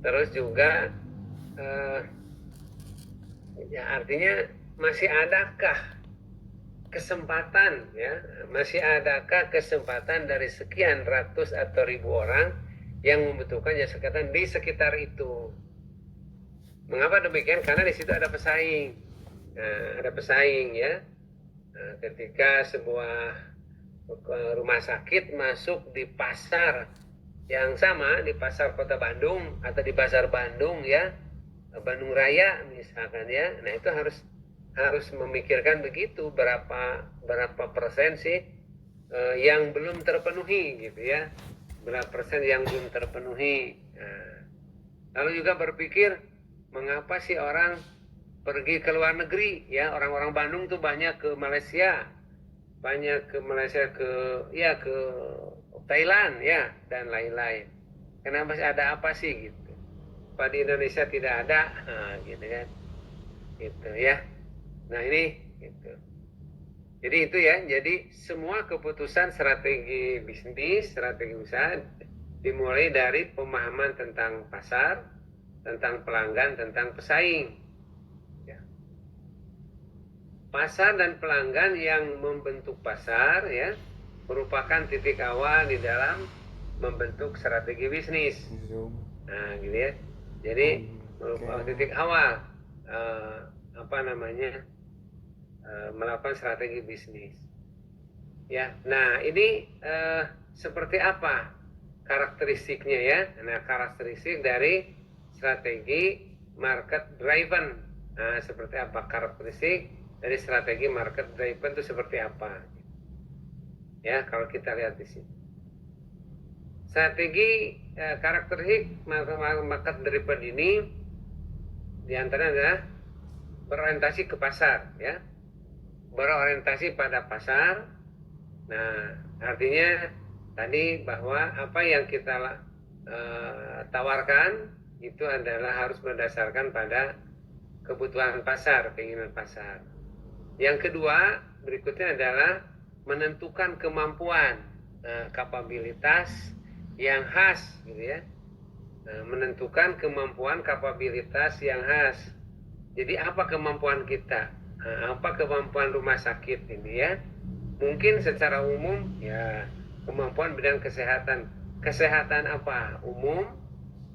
Terus juga ya artinya masih adakah kesempatan, ya, masih adakah kesempatan dari sekian ratus atau ribu orang yang membutuhkan jasa kesehatan di sekitar itu. Mengapa demikian? Karena di situ ada pesaing. Nah, ada pesaing, ya. Nah, ketika sebuah rumah sakit masuk di pasar yang sama, di pasar Kota Bandung atau di pasar Bandung, ya, Bandung Raya misalkan, ya. Nah, itu harus memikirkan begitu, berapa persen sih yang belum terpenuhi, gitu ya, berapa persen yang belum terpenuhi. Nah, lalu juga berpikir, mengapa sih orang pergi ke luar negeri, ya, orang-orang Bandung tuh banyak ke Malaysia, ke Thailand, ya, dan lain-lain. Kenapa sih, ada apa sih gitu? Apa di Indonesia tidak ada? Nah, gitu kan, gitu ya. Nah, ini gitu. Jadi itu, ya, jadi semua keputusan strategi bisnis, strategi usaha dimulai dari pemahaman tentang pasar, tentang pelanggan, tentang pesaing. Ya. Pasar dan pelanggan yang membentuk pasar, ya, merupakan titik awal di dalam membentuk strategi bisnis. Nah, gitu ya. Jadi merupakan titik awal melakukan strategi bisnis. Ya, nah ini seperti apa karakteristiknya, ya? Nah, karakteristik dari strategi market driven. Nah, seperti apa karakteristik dari strategi market driven itu seperti apa? Ya, kalau kita lihat di sini. Strategi karakteristik market driven ini diantaranya adalah berorientasi ke pasar, ya. Berorientasi pada pasar. Nah, artinya tadi bahwa apa yang kita tawarkan itu adalah harus berdasarkan pada kebutuhan pasar, keinginan pasar. Yang kedua, berikutnya adalah menentukan kemampuan, kapabilitas yang khas, gitu ya. Menentukan kemampuan kapabilitas yang khas. Jadi apa kemampuan kita? Apa kemampuan rumah sakit ini, ya? Mungkin secara umum, ya, kemampuan bidang kesehatan. Kesehatan apa? Umum,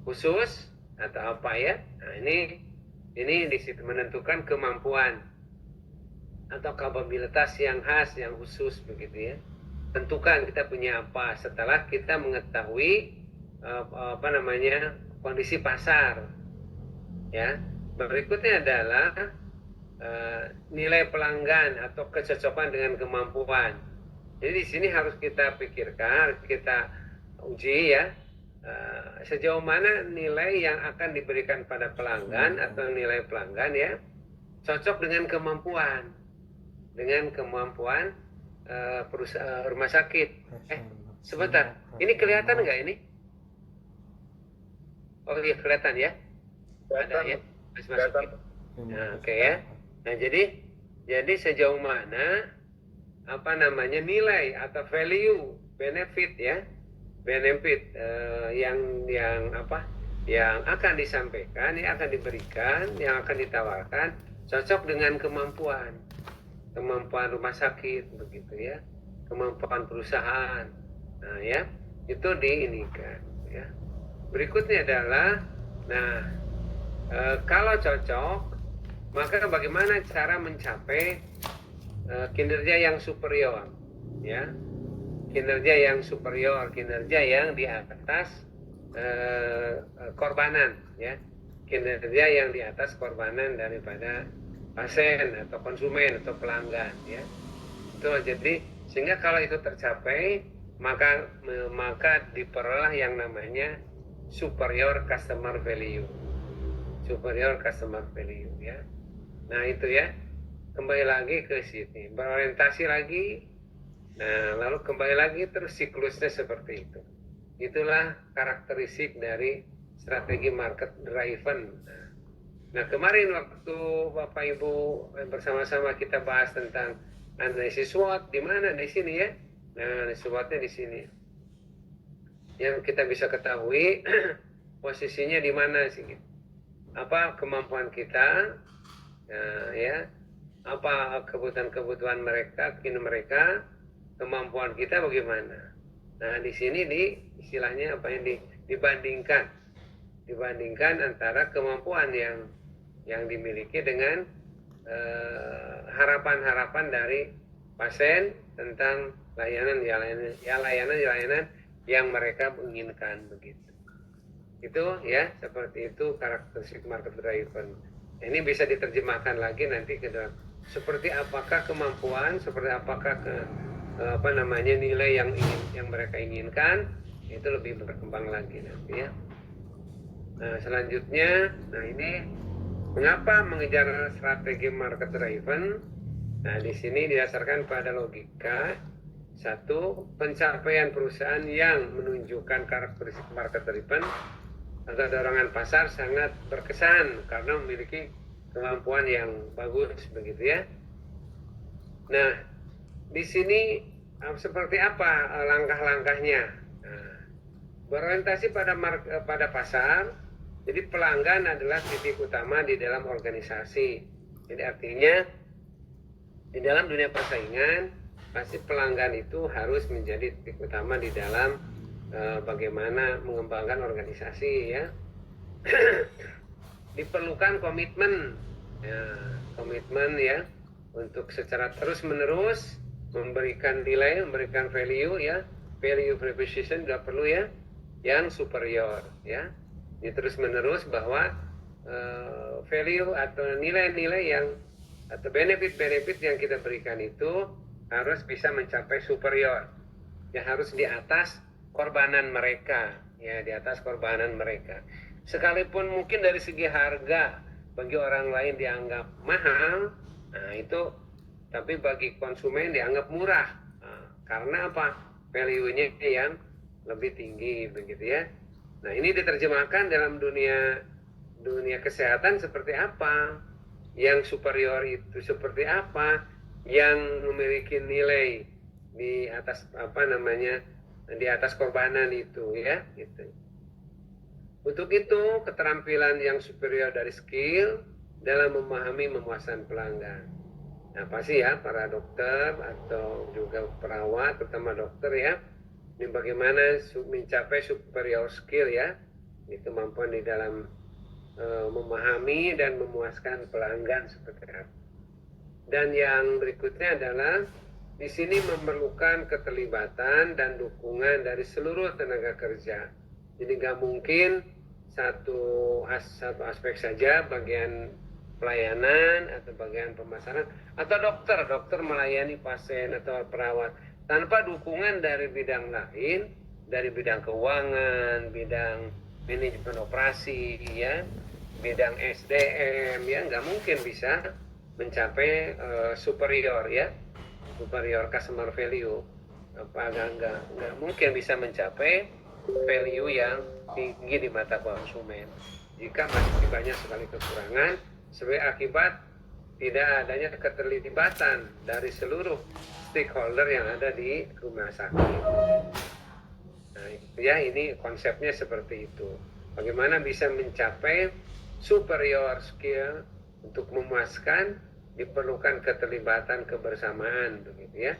khusus, atau apa, ya? Nah, ini di situ menentukan kemampuan atau kapabilitas yang khas, yang khusus, begitu, ya. Tentukan kita punya apa setelah kita mengetahui kondisi pasar, ya. Berikutnya adalah nilai pelanggan atau kecocokan dengan kemampuan. Jadi di sini harus kita pikirkan, kita uji, ya, sejauh mana nilai yang akan diberikan pada pelanggan atau nilai pelanggan, ya, cocok dengan kemampuan perusahaan rumah sakit. Sebentar, ini kelihatan nggak ini? Oh iya, kelihatan, ya. Ada, ya, masukin. Nah, oke, ya. Nah, jadi sejauh mana nilai atau value, benefit, ya, benefit yang akan disampaikan, yang akan diberikan, yang akan ditawarkan cocok dengan kemampuan rumah sakit, begitu, ya, kemampuan perusahaan. Nah, ya, itu diinikan, ya. Berikutnya adalah, nah, kalau cocok, maka bagaimana cara mencapai kinerja yang superior, ya, kinerja yang superior, kinerja yang di atas korbanan, ya, kinerja yang di atas korbanan daripada pasien atau konsumen atau pelanggan, ya. Itu jadi sehingga kalau itu tercapai, maka diperoleh yang namanya superior customer value, ya. Nah, itu, ya, kembali lagi ke sini, berorientasi lagi. Nah, lalu kembali lagi terus siklusnya seperti itu. Itulah karakteristik dari strategi market driven. Nah, kemarin waktu Bapak Ibu bersama-sama kita bahas tentang analisis SWOT, di mana? Di sini, ya. Nah, SWOT-nya di sini. Yang kita bisa ketahui posisinya di mana sih? Apa kemampuan kita, ya, apa kebutuhan mereka, kemampuan kita bagaimana. Nah, di sini istilahnya apa yang dibandingkan antara kemampuan yang dimiliki dengan harapan-harapan dari pasien tentang layanan yang mereka inginkan begitu. Itu ya, seperti itu karakteristik market driven. Ini bisa diterjemahkan lagi nanti ke dalam seperti apakah kemampuan, seperti apakah nilai yang mereka inginkan, itu lebih berkembang lagi nanti ya. Nah, selanjutnya, ini mengapa mengejar strategi market driven? Nah, di sini didasarkan pada logika. Satu, pencapaian perusahaan yang menunjukkan karakteristik market driven atau dorongan pasar sangat berkesan karena memiliki kemampuan yang bagus begitu ya. Nah, di sini seperti apa langkah-langkahnya? Nah, berorientasi pada pasar. Jadi pelanggan adalah titik utama di dalam organisasi. Jadi artinya di dalam dunia persaingan pasti pelanggan itu harus menjadi titik utama di dalam bagaimana mengembangkan organisasi ya. Diperlukan komitmen ya untuk secara terus-menerus memberikan nilai, memberikan value ya, value proposition sudah perlu ya, yang superior ya. Ini terus-menerus bahwa value atau nilai-nilai atau benefit-benefit yang kita berikan itu harus bisa mencapai superior. Ya, harus di atas korbanan mereka, ya, di atas korbanan mereka. Sekalipun mungkin dari segi harga bagi orang lain dianggap mahal, nah itu, tapi bagi konsumen dianggap murah. Nah, karena apa? Value-nya yang lebih tinggi begitu ya. Nah, ini diterjemahkan dalam dunia kesehatan seperti apa? Yang superior itu seperti apa? Yang memiliki nilai di atas di atas korbanan itu ya, gitu. Untuk itu, keterampilan yang superior dari skill dalam memahami memuaskan pelanggan. Nah, pasti ya para dokter atau juga perawat, terutama dokter ya, ini bagaimana mencapai superior skill ya, itu kemampuan di dalam memahami dan memuaskan pelanggan seperti apa. Dan yang berikutnya adalah di sini memerlukan keterlibatan dan dukungan dari seluruh tenaga kerja. Jadi nggak mungkin satu aspek saja, bagian pelayanan atau bagian pemasaran atau dokter melayani pasien atau perawat tanpa dukungan dari bidang lain, dari bidang keuangan, bidang manajemen operasi, ya, bidang SDM, ya, nggak mungkin bisa mencapai superior, ya, superior customer value. Nggak mungkin bisa mencapai value yang tinggi di mata konsumen jika masih banyak sekali kekurangan sebagai akibat tidak adanya keterlibatan dari seluruh stakeholder yang ada di rumah sakit. Nah, ya, ini konsepnya seperti itu. Bagaimana bisa mencapai superior skill untuk memuaskan, diperlukan keterlibatan kebersamaan, begitu ya.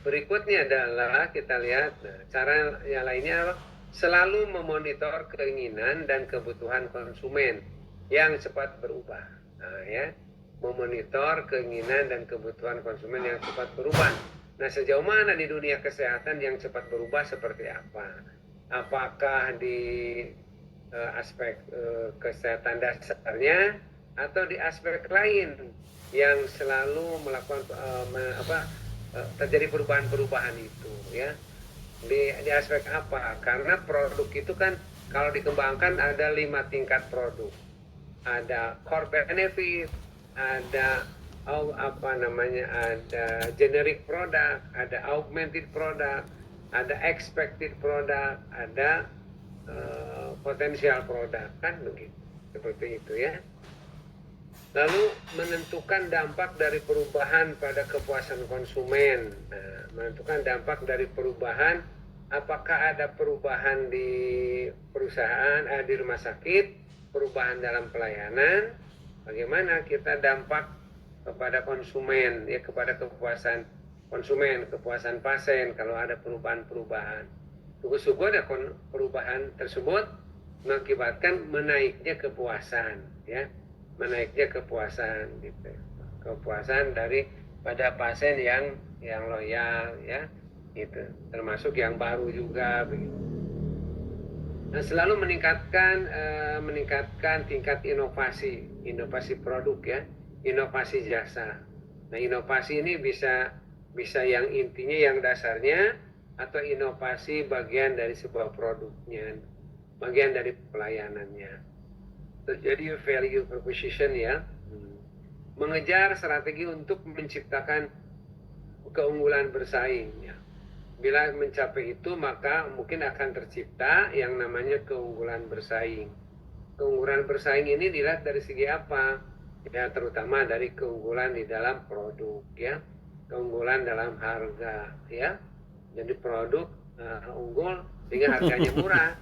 Berikutnya adalah kita lihat cara yang lainnya, selalu memonitor keinginan dan kebutuhan konsumen yang cepat berubah. Nah, ya, memonitor keinginan dan kebutuhan konsumen yang cepat berubah. Nah, sejauh mana di dunia kesehatan yang cepat berubah seperti apa? Apakah di aspek kesehatan dasarnya atau di aspek lain yang selalu melakukan terjadi perubahan-perubahan itu, ya? Di aspek apa? Karena produk itu kan kalau dikembangkan ada 5 tingkat produk. Ada core benefit, ada ada generic product, ada augmented product, ada expected product, ada potensial product, kan begitu. Seperti itu ya. Lalu menentukan dampak dari perubahan pada kepuasan konsumen. Nah, menentukan dampak dari perubahan apakah ada perubahan di perusahaan, di rumah sakit, perubahan dalam pelayanan, bagaimana kita dampak kepada konsumen, ya, kepada kepuasan konsumen, kepuasan pasien kalau ada perubahan-perubahan. Syukur-syukur ada perubahan tersebut mengakibatkan menaiknya kepuasan, ya, menaiknya kepuasan, gitu, kepuasan dari pada pasien yang loyal, ya, gitu, termasuk yang baru juga, begitu. Nah, selalu meningkatkan tingkat inovasi produk, ya, inovasi jasa. Nah, inovasi ini bisa yang intinya, yang dasarnya, atau inovasi bagian dari sebuah produknya, bagian dari pelayanannya. Terjadi value proposition, ya, mengejar strategi untuk menciptakan keunggulan bersaing, ya. Bila mencapai itu, maka mungkin akan tercipta yang namanya keunggulan bersaing. Keunggulan bersaing ini dilihat dari segi apa? Ya, terutama dari keunggulan di dalam produk, ya, keunggulan dalam harga, ya. Jadi produk unggul sehingga harganya murah,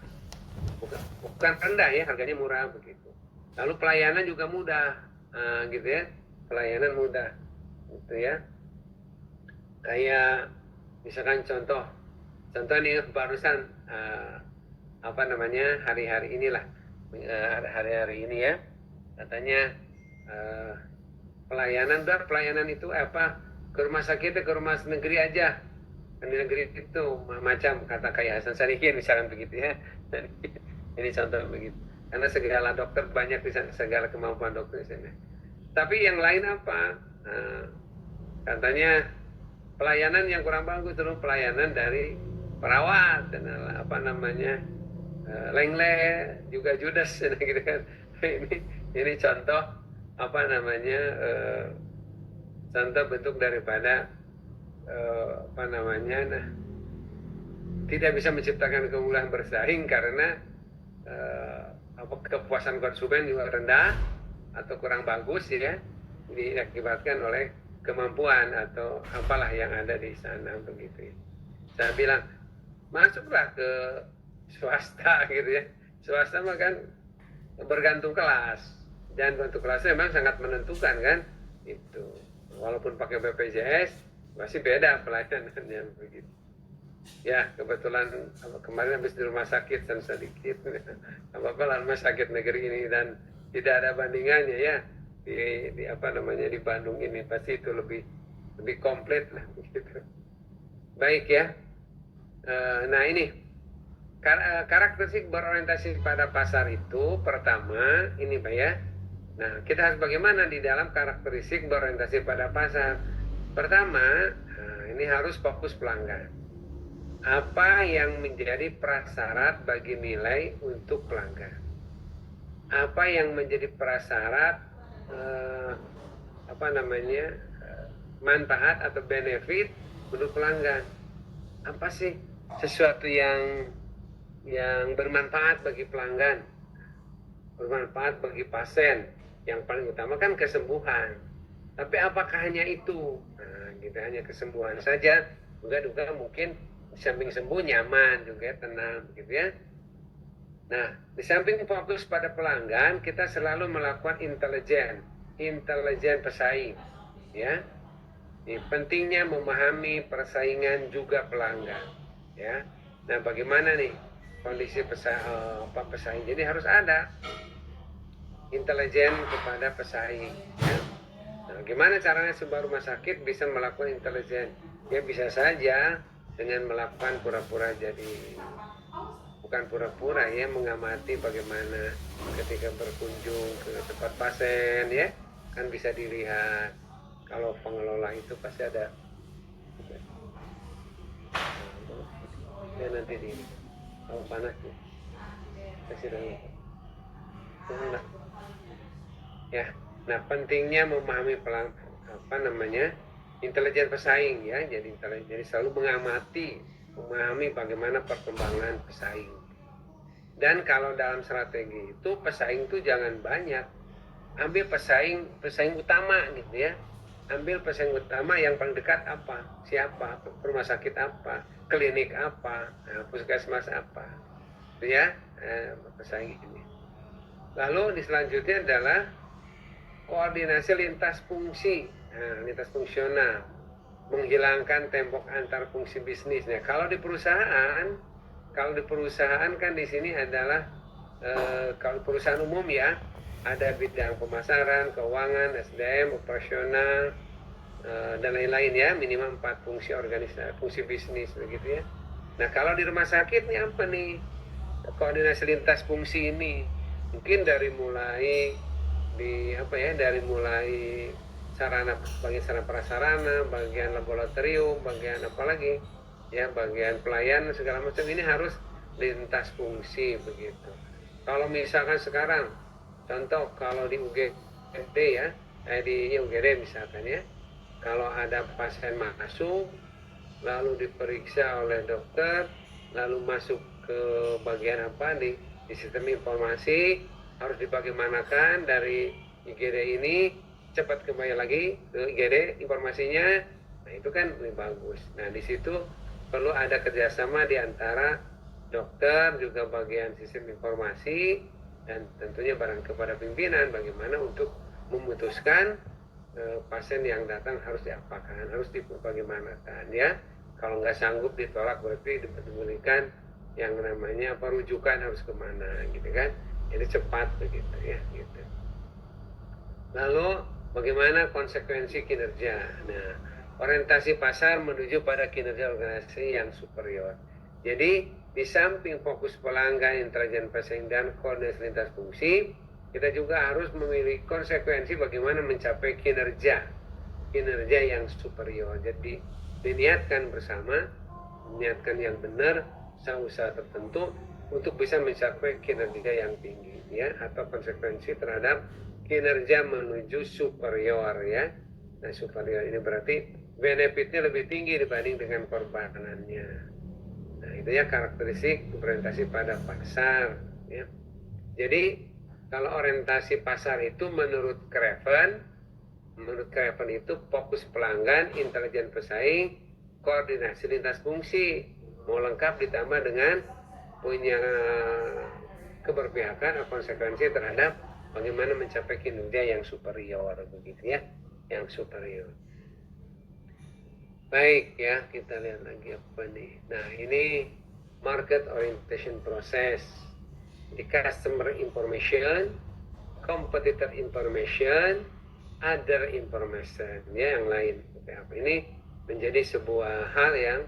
bukan rendah, ya, harganya murah, begitu. Lalu pelayanan juga mudah, gitu, ya, pelayanan mudah, gitu, ya. Kayak misalkan contoh ini barusan hari-hari inilah, hari-hari ini, ya, katanya pelayanan itu ke rumah sakit, ke rumah negeri aja, di negeri itu macam kata kayak Hasan Sadikin misalkan, begitu, ya. Ini contoh begitu, karena segala dokter banyak di sana, segala kemampuan dokter di sana. Tapi yang lain apa? Katanya pelayanan yang kurang bagus, terus pelayanan dari perawat dan lengle juga judes, gitu kan. Ini contoh contoh bentuk daripada tidak bisa menciptakan keunggulan bersaing karena kepuasan konsumen juga rendah atau kurang bagus, ya, diakibatkan oleh kemampuan atau apalah yang ada di sana, begitu, ya. Saya bilang masuklah ke swasta, gitu, ya. Swasta mah kan bergantung kelas, dan bentuk kelasnya memang sangat menentukan, kan, itu. Walaupun pakai BPJS masih beda pelayanannya, begitu. Ya, kebetulan kemarin habis di rumah sakit dan sedikit apa-apa rumah sakit negeri ini, dan tidak ada bandingannya, ya, di Bandung ini pasti itu lebih komplit lah, begitu. Baik, ya. Nah, ini karakteristik berorientasi pada pasar itu pertama ini, Pak, ya. Nah, kita harus bagaimana di dalam karakteristik berorientasi pada pasar. Pertama, ini harus fokus pelanggan. Apa yang menjadi prasyarat bagi nilai untuk pelanggan? Apa yang menjadi prasyarat manfaat atau benefit untuk pelanggan? Apa sih sesuatu yang bermanfaat bagi pelanggan, bermanfaat bagi pasien? Yang paling utama kan kesembuhan. Tapi apakah hanya itu? Nah, gitu, hanya kesembuhan saja? Juga mungkin di samping sembuh nyaman juga, tenang, gitu, ya. Nah, di samping fokus pada pelanggan, kita selalu melakukan intelijen pesaing, ya. Ini pentingnya memahami persaingan juga pelanggan, ya. Nah, bagaimana nih kondisi pesaing? Jadi harus ada intelijen kepada pesaing, ya. Nah, gimana caranya sebuah rumah sakit bisa melakukan intelijen? Ya, bisa saja dengan melakukan bukan pura-pura, ya, mengamati bagaimana ketika berkunjung ke tempat pasien, ya, kan bisa dilihat. Kalau pengelola itu pasti ada, ya, nanti di panas, kasih dulu, ya. Nah, pentingnya memahami intelijen pesaing, ya. Jadi selalu mengamati, memahami bagaimana perkembangan pesaing. Dan kalau dalam strategi itu pesaing itu jangan banyak, ambil pesaing utama, gitu, ya. ambil pesaing utama yang paling dekat apa, siapa, rumah sakit apa, klinik apa, puskesmas apa, itu ya pesaing ini. Lalu di selanjutnya adalah koordinasi lintas fungsi, lintas fungsional, menghilangkan tembok antar fungsi bisnisnya. Kalau di perusahaan kan di sini adalah kalau perusahaan umum ya, ada bidang pemasaran, keuangan, SDM, operasional, dan lain-lain ya, minimal 4 fungsi organisasi, fungsi bisnis begitu ya. Nah kalau di rumah sakit nih apa nih koordinasi lintas fungsi ini? Mungkin dari mulai bagian sarana prasarana, bagian laboratorium, bagian apa lagi ya, bagian pelayanan segala macam ini harus lintas fungsi begitu. Kalau misalkan sekarang contoh kalau di UGD ya, di UGD misalkan ya, kalau ada pasien masuk lalu diperiksa oleh dokter, lalu masuk ke bagian apa di sistem informasi, harus dibagaimanakan dari IGD ini cepat kembali lagi ke IGD informasinya. Nah itu kan lebih bagus. Nah di situ perlu ada kerjasama di antara dokter juga bagian sistem informasi dan tentunya barang kepada pimpinan bagaimana untuk memutuskan pasien yang datang harus diapakan, harus dibagaimanakan ya. Kalau nggak sanggup ditolak berarti diberikan yang namanya rujukan harus kemana gitu kan. Jadi cepat begitu ya gitu. Lalu bagaimana konsekuensi kinerja? Nah, orientasi pasar menuju pada kinerja organisasi yang superior. Jadi di samping fokus pelanggan, intelijen pesaing dan koordinasi lintas fungsi, kita juga harus memiliki konsekuensi bagaimana mencapai kinerja yang superior. Jadi diniatkan bersama, niatkan yang benar, usaha tertentu untuk bisa mencapai kinerja yang tinggi ya, atau konsekuensi terhadap kinerja menuju superior ya. Nah superior ini berarti benefitnya lebih tinggi dibanding dengan korbanannya. Nah itu ya karakteristik orientasi pada pasar ya. Jadi kalau orientasi pasar itu menurut Craven itu fokus pelanggan, intelijen pesaing, koordinasi lintas fungsi, mau lengkap ditambah dengan punya keberpihakan atau konsekuensi terhadap bagaimana mencapai kinerja yang superior begitu ya, yang superior. Baik ya, kita lihat lagi apa nih. Nah ini market orientation process, di customer information, competitor information, other information ya, yang lain seperti apa. Ini menjadi sebuah hal yang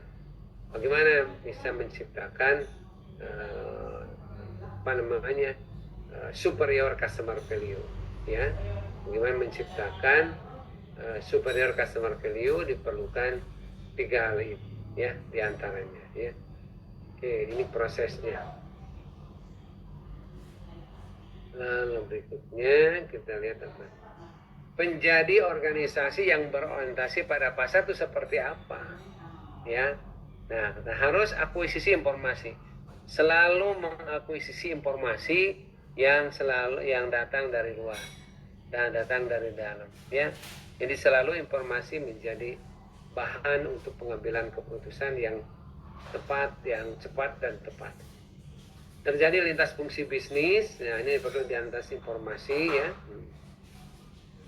bagaimana bisa menciptakan superior customer value ya. Bagaimana menciptakan superior customer value diperlukan 3 hal ini ya, diantaranya ya. Oke, ini prosesnya. Lalu berikutnya kita lihat apa. Menjadi organisasi yang berorientasi pada pasar itu seperti apa ya. Nah, harus akuisisi informasi. Selalu mengakuisisi informasi yang datang dari luar dan datang dari dalam ya. Jadi selalu informasi menjadi bahan untuk pengambilan keputusan yang tepat, yang cepat dan tepat. Terjadi lintas fungsi bisnis, nah ini perlu diantas informasi ya.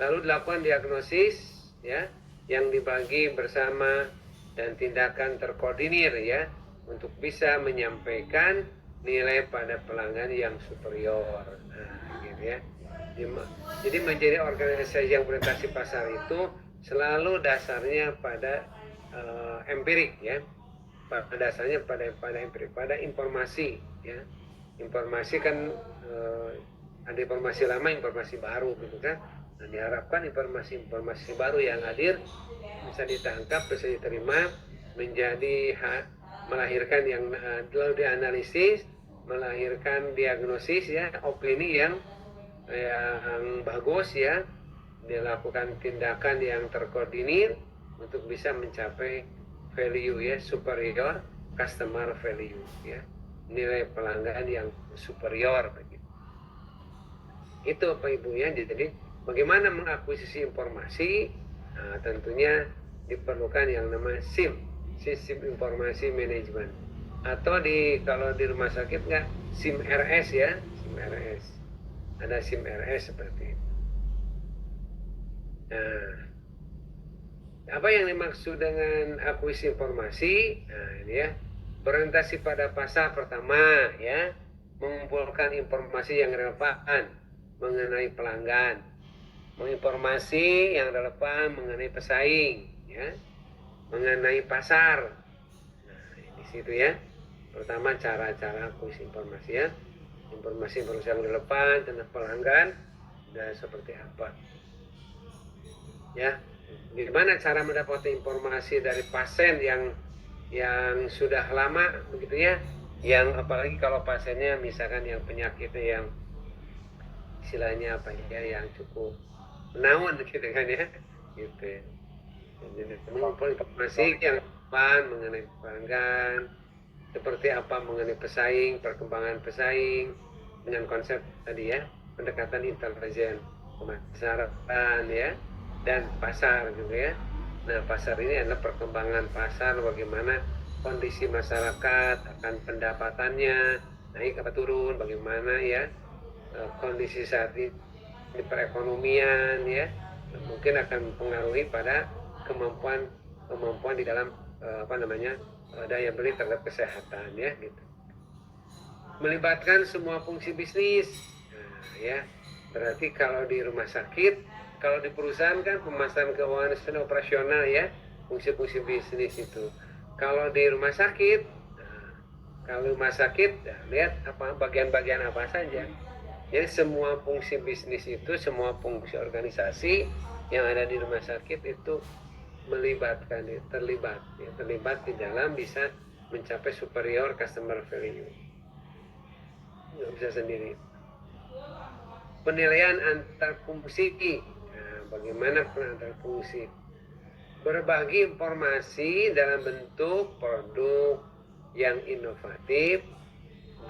Lalu dilakukan diagnosis ya, yang dibagi bersama dan tindakan terkoordinir ya, untuk bisa menyampaikan nilai pada pelanggan yang superior. Nah, gitu ya. Jadi menjadi organisasi yang berorientasi pasar itu selalu dasarnya pada empirik ya. Pada dasarnya pada empirik, pada informasi ya. Informasi kan ada informasi lama, informasi baru gitu kan. Nah, diharapkan informasi baru yang hadir bisa ditangkap, bisa diterima, menjadi melahirkan yang lalu dianalisis, melahirkan diagnosis ya, opini yang bagus ya, dilakukan tindakan yang terkoordinir untuk bisa mencapai value ya, superior customer value ya, nilai pelanggan yang superior begitu. Itu Bapak Ibu ya. Jadi bagaimana mengakuisisi informasi, Nah, tentunya diperlukan yang namanya SIM, Sistem Informasi Manajemen. Atau kalau di rumah sakit nggak, SIM RS ya, SIM RS. Ada SIM RS seperti itu. Nah, apa yang dimaksud dengan akuisisi informasi? Nah, ini ya, berorientasi pada pasar pertama ya, mengumpulkan informasi yang relevan mengenai pelanggan, menginformasi yang relevan mengenai pesaing ya, mengenai pasar. Nah, di situ ya. Pertama cara-cara akuisisi informasi ya. Informasi yang relevan tentang pelanggan dan seperti apa. Ya. Gimana cara mendapatkan informasi dari pasien yang sudah lama begitu ya, yang apalagi kalau pasiennya misalkan yang penyakitnya yang istilahnya apa ya, yang cukup menaun gitu kan ya, gitu ya. Jadi mengumpul informasi yang relevan mengenai pelanggan, seperti apa mengenai pesaing, perkembangan pesaing dengan konsep tadi ya, pendekatan intelijen pemasaran ya, dan pasar juga ya. Nah, pasar ini adalah perkembangan pasar, bagaimana kondisi masyarakat, akan pendapatannya naik atau turun, bagaimana ya kondisi saat ini perekonomian ya, mungkin akan mempengaruhi pada kemampuan di dalam daya beli terhadap kesehatan ya gitu. Melibatkan semua fungsi bisnis. Nah, ya. Berarti kalau di rumah sakit, kalau di perusahaan kan pemasaran keuangan dan operasional ya, fungsi-fungsi bisnis itu. Kalau di rumah sakit, nah, lihat apa bagian-bagian apa saja. Jadi semua fungsi bisnis itu, semua fungsi organisasi yang ada di rumah sakit itu terlibat di dalam bisa mencapai superior customer value. Nggak bisa sendiri. Penilaian antar fungsi. Nah, bagaimana antar fungsi? Berbagi informasi dalam bentuk produk yang inovatif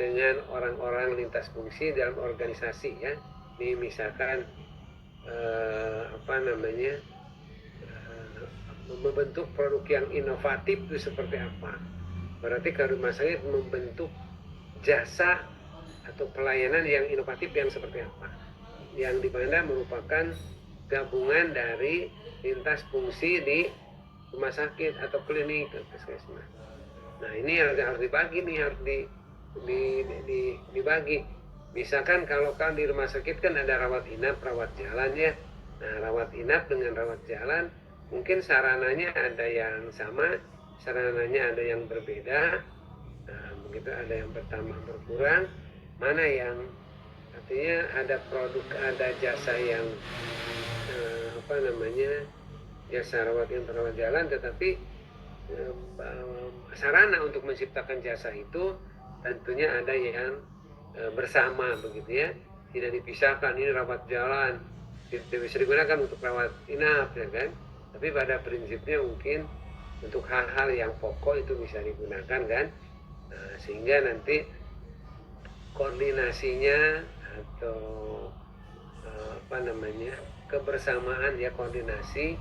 dengan orang-orang lintas fungsi dalam organisasi ya. Ini misalkan membentuk produk yang inovatif itu seperti apa? Berarti kalau rumah sakit membentuk jasa atau pelayanan yang inovatif yang seperti apa? Yang dimana merupakan gabungan dari lintas fungsi di rumah sakit atau klinik atau puskesmas. Nah, ini harus dibagi nih, harus dibagi. Misalkan kalau di rumah sakit kan ada rawat inap, rawat jalan ya. Nah, rawat inap dengan rawat jalan mungkin sarananya ada yang sama, sarananya ada yang berbeda. Nah, begitu ada yang bertambah berkurang, mana yang artinya ada produk, ada jasa yang jasa rawat jalan, tetapi sarana untuk menciptakan jasa itu tentunya ada yang bersama begitu ya, tidak dipisahkan. Ini rawat jalan tidak bisa digunakan untuk rawat inap ya kan, tapi pada prinsipnya mungkin untuk hal-hal yang pokok itu bisa digunakan kan. Nah, sehingga nanti koordinasinya atau kebersamaan ya, koordinasi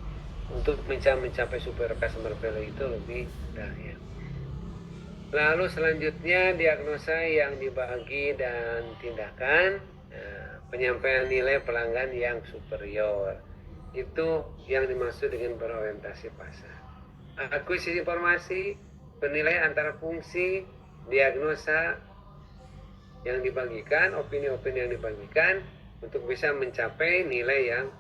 untuk mencapai super customer value itu lebih mudah ya. Lalu selanjutnya diagnosa yang dibagi dan tindakan. Penyampaian nilai pelanggan yang superior itu yang dimaksud dengan berorientasi pasar. Akuisisi informasi, penilaian antara fungsi, diagnosa yang dibagikan, opini-opini yang dibagikan untuk bisa mencapai nilai yang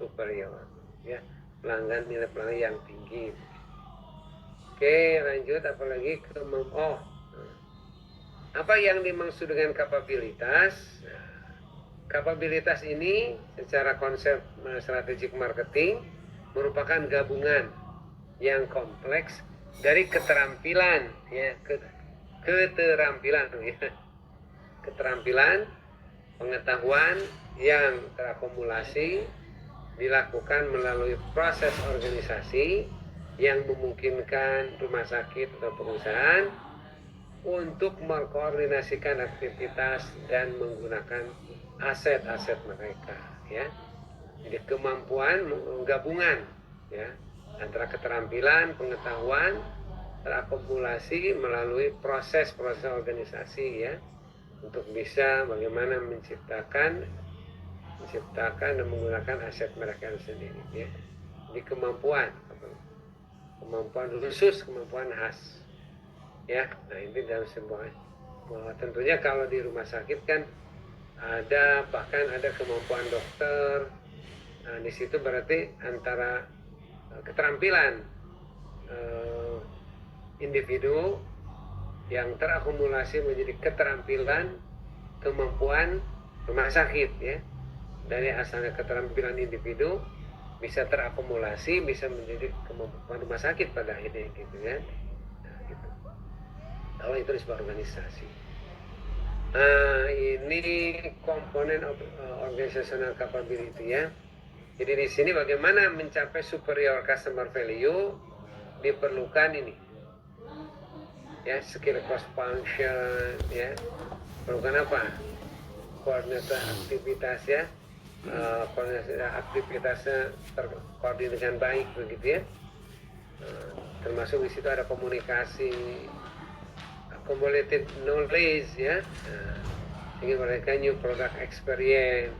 superior ya, nilai pelanggan yang tinggi. Oke, lanjut apalagi apa yang dimaksud dengan kapabilitas? Kapabilitas ini secara konsep strategic marketing merupakan gabungan yang kompleks dari keterampilan ya, keterampilan, pengetahuan yang terakumulasi dilakukan melalui proses organisasi yang memungkinkan rumah sakit atau perusahaan untuk mengkoordinasikan aktivitas dan menggunakan aset-aset mereka ya. Jadi kemampuan gabungan ya, antara keterampilan, pengetahuan terakumulasi melalui proses-proses organisasi ya, untuk bisa bagaimana menciptakan dan menggunakan aset mereka sendiri ya. Jadi kemampuan khusus, kemampuan khas ya. Nah ini dalam sebuah, tentunya kalau di rumah sakit kan bahkan ada kemampuan dokter. Nah, di situ berarti antara keterampilan individu yang terakumulasi menjadi keterampilan kemampuan rumah sakit ya. Dari asalnya keterampilan individu bisa terakumulasi, bisa menjadi kemampuan rumah sakit pada akhirnya gitu kan. Nah, gitu. Kalau itu disebut organisasi. Nah, ini komponen organizational capability ya. Jadi di sini bagaimana mencapai superior customer value diperlukan ini ya, skill cross function ya. Perlukan apa? Koordinasi aktivitas ya, koordinasi aktivitasnya terkoordinir dengan baik begitu ya. Termasuk di situ ada komunikasi, accumulated knowledge ya, sehingga mereka new product experience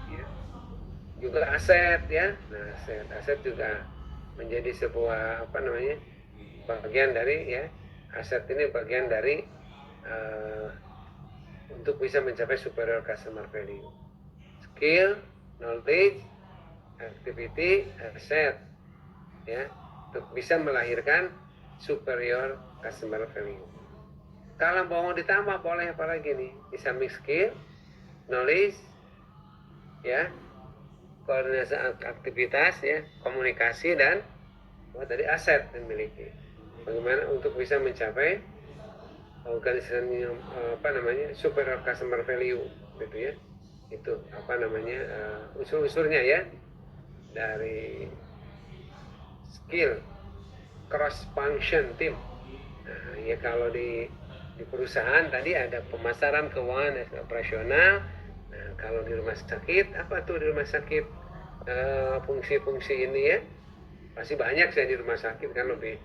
ya. Juga aset ya. Nah, aset juga menjadi sebuah bagian dari ya. Aset ini bagian dari untuk bisa mencapai superior customer value. Skill, knowledge, activity, aset ya, untuk bisa melahirkan superior customer value. Kalau mau ditambah boleh apa lagi nih? Bisa mix skill, knowledge ya, koordinasi aktivitas ya, komunikasi, dan dari aset yang dimiliki. Bagaimana untuk bisa mencapai organisasi superior customer value gitu ya. Itu unsur-unsurnya ya, dari skill cross function team. Nah, ya kalau di perusahaan tadi ada pemasaran, keuangan, operasional. Nah, kalau di rumah sakit apa tuh di rumah sakit fungsi-fungsi ini ya, pasti banyak saya di rumah sakit kan lebih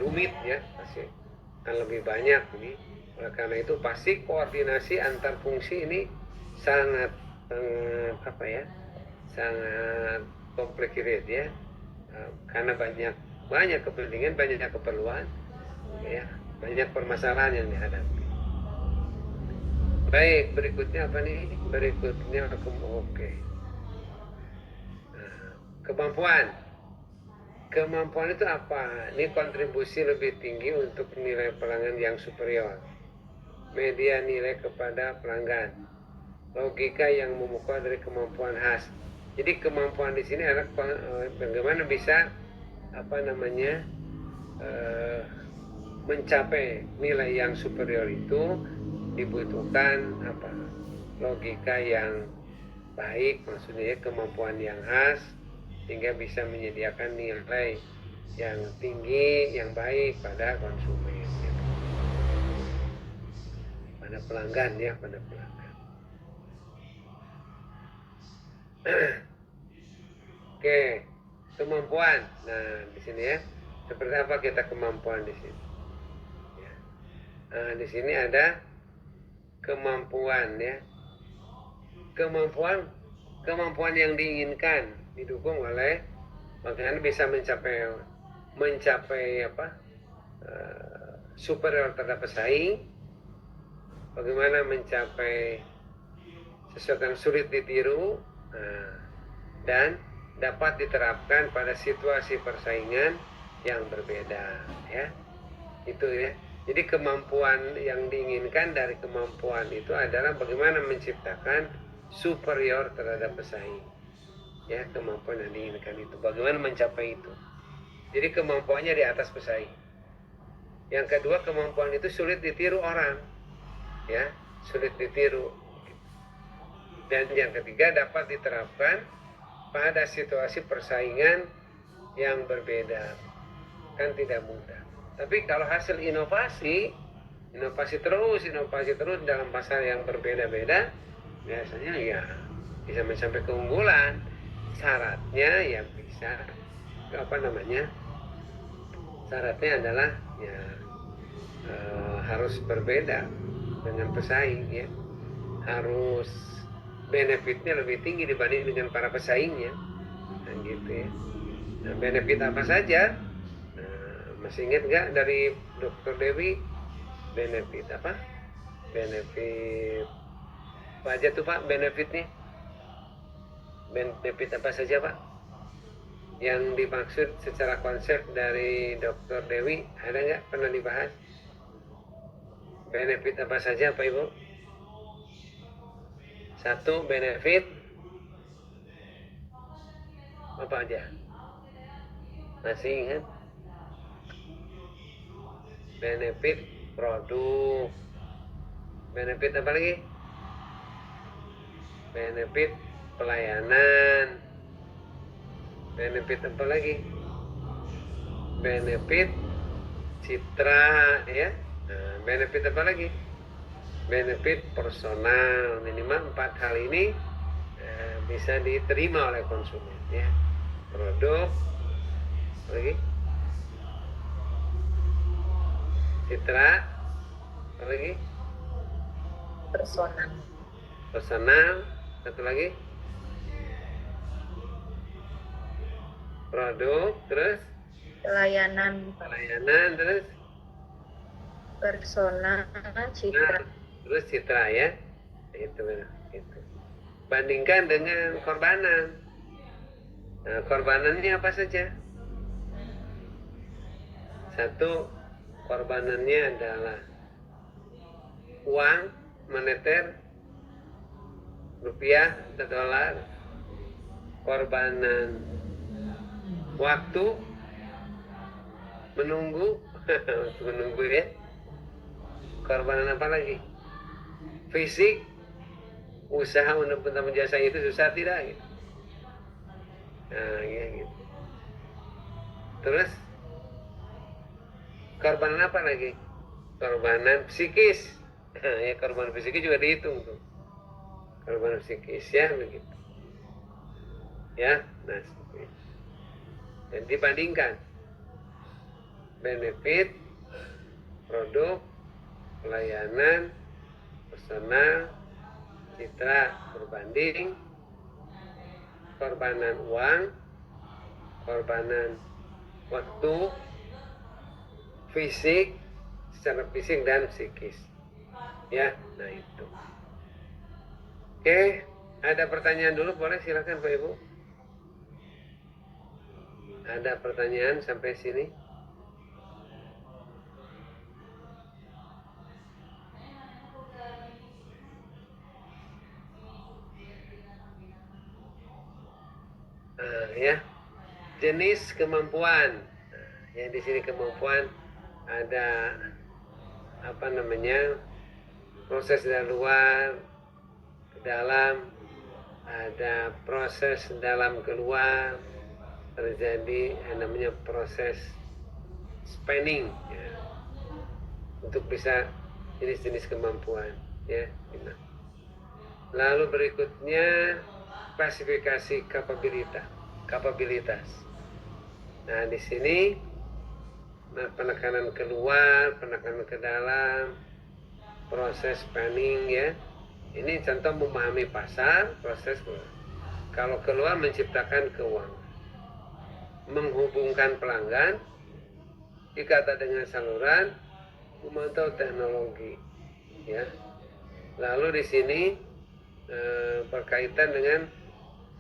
rumit ya, pasti kan lebih banyak ini. Oleh karena itu pasti koordinasi antar fungsi ini sangat sangat complicated ya, karena banyak kepentingan, banyak keperluan ya, banyak permasalahan yang dihadapi. Baik, berikutnya apa nih? Berikutnya oke. Nah, kemampuan itu apa? Ini kontribusi lebih tinggi untuk nilai pelanggan yang superior, media nilai kepada pelanggan, logika yang memukau dari kemampuan khas. Jadi kemampuan di sini adalah bagaimana bisa mencapai nilai yang superior itu dibutuhkan logika yang baik, maksudnya kemampuan yang khas, sehingga bisa menyediakan nilai yang tinggi, yang baik pada konsumen ya. Pada pelanggan ya, pada pelanggan. Oke, kemampuan. Nah, di sini ya, seperti apa kita kemampuan di sini? Ya. Nah, di sini ada kemampuan ya. Kemampuan yang diinginkan didukung oleh bagaimana bisa mencapai superior terhadap pesaing, bagaimana mencapai sesuatu yang sulit ditiru, dan dapat diterapkan pada situasi persaingan yang berbeda ya. Itu ya. Jadi kemampuan yang diinginkan dari kemampuan itu adalah bagaimana menciptakan superior terhadap pesaing ya. Kemampuan yang diinginkan itu bagaimana mencapai itu. Jadi kemampuannya di atas pesaing. Yang kedua, kemampuan itu sulit ditiru orang ya, sulit ditiru. Dan yang ketiga, dapat diterapkan pada situasi persaingan yang berbeda. Kan tidak mudah. Tapi kalau hasil inovasi terus dalam pasar yang berbeda-beda, biasanya ya bisa mencapai keunggulan. syaratnya ya bisa syaratnya adalah ya harus berbeda dengan pesaing ya, harus benefitnya lebih tinggi dibanding dengan para pesaingnya, nah, gitu ya. Nah, benefit apa saja? Masih ingat nggak dari Dr. Dewi? Benefit apa? Benefit apa aja tuh Pak benefitnya? Benefit apa saja Pak? Yang dimaksud secara konsep dari Dr. Dewi ada nggak pernah dibahas? Benefit apa saja Pak Ibu? Satu benefit apa aja? Masih ingat? Benefit produk. Benefit apa lagi? Benefit pelayanan. Benefit apa lagi? Benefit citra ya. Nah, benefit apa lagi? Benefit personal. Minimal 4 hal ini bisa diterima oleh konsumen ya. Produk apa lagi? Citra apa lagi? Personal. Satu lagi? Produk, terus pelayanan terus personal, citra. Terus citra ya, itu. Bandingkan dengan korbanan. Nah, korbanannya apa saja? Satu, korbanannya adalah uang moneter, rupiah atau dolar. Korbanan waktu, menunggu ya. Korbanan apa lagi? Fisik, usaha untuk menjasa itu susah tidak gitu. Nah ya gitu. Terus korbanan apa lagi? Korbanan psikis. Ya, korban psikis juga dihitung tuh. Korban psikis ya begitu. Ya, nah dan dibandingkan benefit, produk, pelayanan, personal, citra berbanding korbanan uang, korbanan waktu, fisik, secara fisik dan psikis. Ya, nah itu. Oke, ada pertanyaan dulu boleh silakan Pak Ibu. Ada pertanyaan sampai sini? Ya, jenis kemampuan. Yang di sini kemampuan ada proses dari luar ke dalam, ada proses dalam keluar, terjadi yang namanya proses spanning ya, untuk bisa jenis-jenis kemampuan ya. Lalu berikutnya klasifikasi kapabilitas. Nah di sini penekanan keluar, penekanan ke dalam, proses spanning ya. Ini contoh memahami pasar, proses kalau keluar menciptakan keuangan, menghubungkan pelanggan, dikata dengan saluran, memantau teknologi, ya. Lalu di sini berkaitan dengan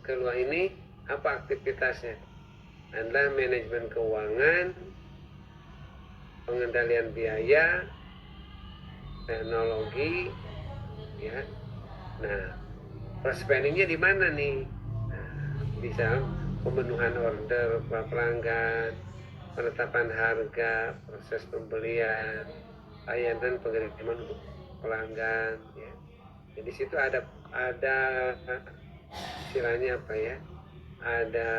keluar ini apa aktivitasnya? Adalah manajemen keuangan, pengendalian biaya, teknologi, ya. Nah, proses planningnya di mana nih? Nah, bisa pemenuhan order pelanggan, penetapan harga, proses pembelian, layanan pengiriman untuk pelanggan. Ya. Jadi situ ada istilahnya apa ya? Ada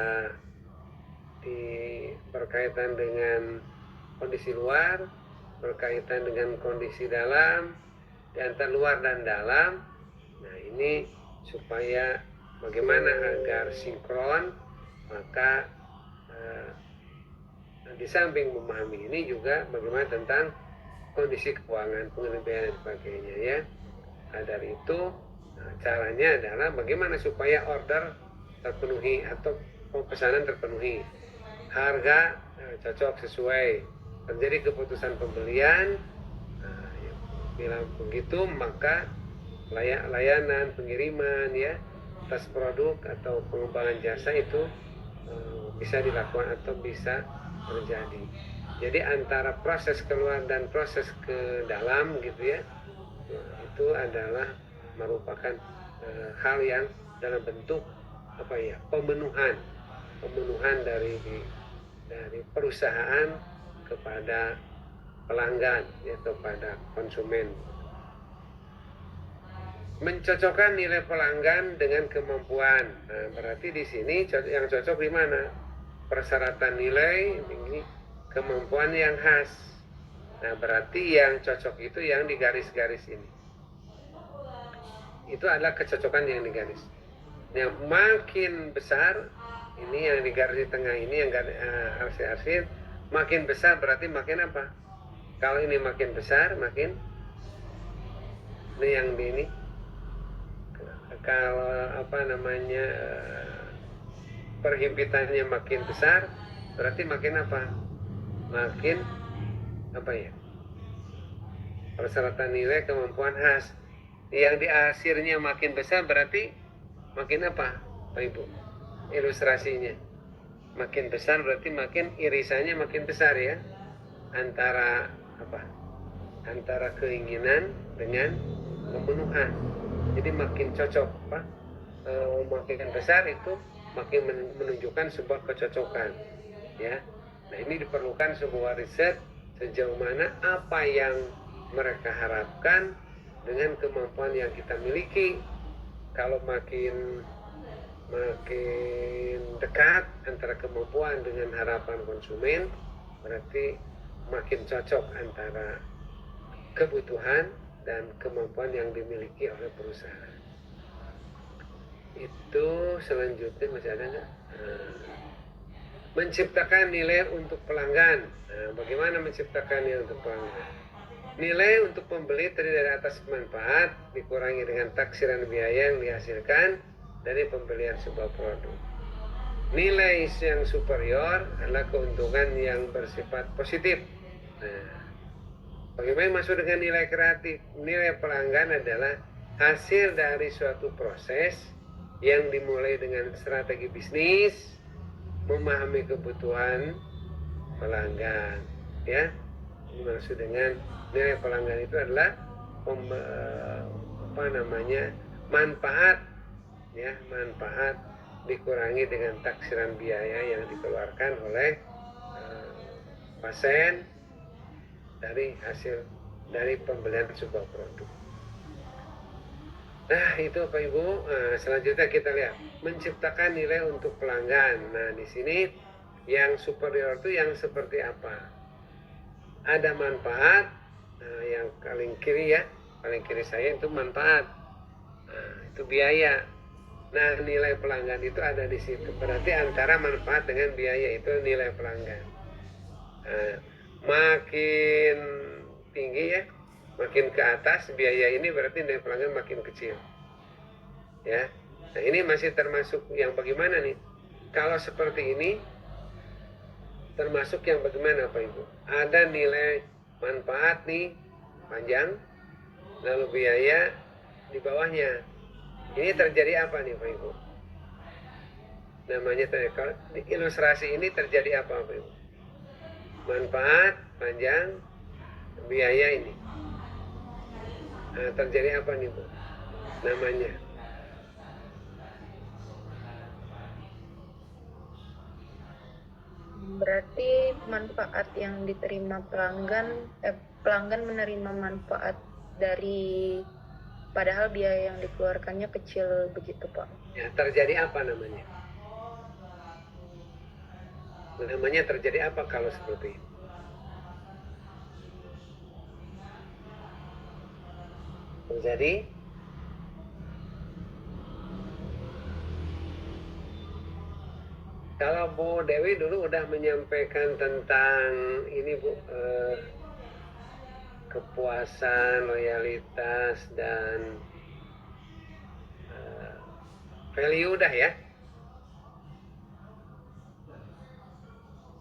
berkaitan dengan kondisi luar, berkaitan dengan kondisi dalam, di antara luar dan dalam. Nah ini supaya bagaimana agar sinkron, maka di samping memahami ini juga bagaimana tentang kondisi keuangan, pengelolaan biaya dan sebagainya ya. Dari itu caranya adalah bagaimana supaya order terpenuhi atau pesanan terpenuhi, harga cocok sesuai, terjadi keputusan pembelian. Bila begitu maka layanan pengiriman ya atas produk atau pengembangan jasa itu bisa dilakukan atau bisa terjadi. Jadi antara proses keluar dan proses ke dalam gitu ya, itu adalah merupakan hal yang dalam bentuk pemenuhan dari perusahaan kepada pelanggan ya, kepada konsumen. Mencocokkan nilai pelanggan dengan kemampuan. Nah, berarti di sini yang cocok di mana? Persyaratan nilai ini, kemampuan yang khas. Nah, berarti yang cocok itu yang di garis-garis ini. Itu adalah kecocokan yang di garis. Yang makin besar, ini yang di garis di tengah ini yang arsir-arsir, makin besar berarti makin apa? Kalau ini makin besar, makin ini yang di ini. Kalau perhimpitannya makin besar, berarti makin apa? Makin persyaratan nilai kemampuan khas. Yang di akhirnya makin besar berarti makin apa, Pak Ibu? Ilustrasinya makin besar berarti makin irisannya makin besar ya, antara keinginan dengan pemenuhan. Jadi makin cocok makin besar itu makin menunjukkan sebuah kecocokan ya. Nah, ini diperlukan sebuah riset sejauh mana apa yang mereka harapkan dengan kemampuan yang kita miliki. Kalau makin dekat antara kemampuan dengan harapan konsumen, berarti makin cocok antara kebutuhan dan kemampuan yang dimiliki oleh perusahaan. Itu selanjutnya masih ada nggak? Menciptakan nilai untuk pelanggan. Nah, bagaimana menciptakan nilai untuk pelanggan? Nilai untuk pembeli terdiri dari atas manfaat dikurangi dengan taksiran biaya yang dihasilkan dari pembelian sebuah produk. Nilai yang superior adalah keuntungan yang bersifat positif. Nah, bagaimana masuk dengan nilai kreatif? Nilai pelanggan adalah hasil dari suatu proses yang dimulai dengan strategi bisnis, memahami kebutuhan pelanggan ya. Maksud dengan nilai pelanggan itu adalah manfaat ya, manfaat dikurangi dengan taksiran biaya yang dikeluarkan oleh pasien dari hasil dari pembelian sebuah produk. Nah, itu Pak Ibu. Selanjutnya kita lihat menciptakan nilai untuk pelanggan. Nah, di sini yang superior itu yang seperti apa? Ada manfaat. Nah, yang paling kiri ya, paling kiri saya itu manfaat. Nah, itu biaya. Nah, nilai pelanggan itu ada di situ. Berarti antara manfaat dengan biaya itu nilai pelanggan. Nah, makin tinggi ya, makin ke atas biaya ini berarti nilai pelanggan makin kecil ya. Nah, ini masih termasuk yang bagaimana nih? Kalau seperti ini termasuk yang bagaimana Pak Ibu? Ada nilai manfaat nih panjang, lalu biaya di bawahnya. Ini terjadi apa nih Pak Ibu? Namanya kalau di ilustrasi ini terjadi apa Pak Ibu? Manfaat panjang, biaya ini. Nah, terjadi apa nih Bu? Namanya Berarti manfaat yang diterima pelanggan menerima manfaat dari padahal biaya yang dikeluarkannya kecil begitu Pak. ya, terjadi apa namanya? Namanya terjadi apa kalau seperti ini? Terjadi Kalau Bu Dewi dulu udah menyampaikan tentang ini Bu, kepuasan, loyalitas, dan value udah ya.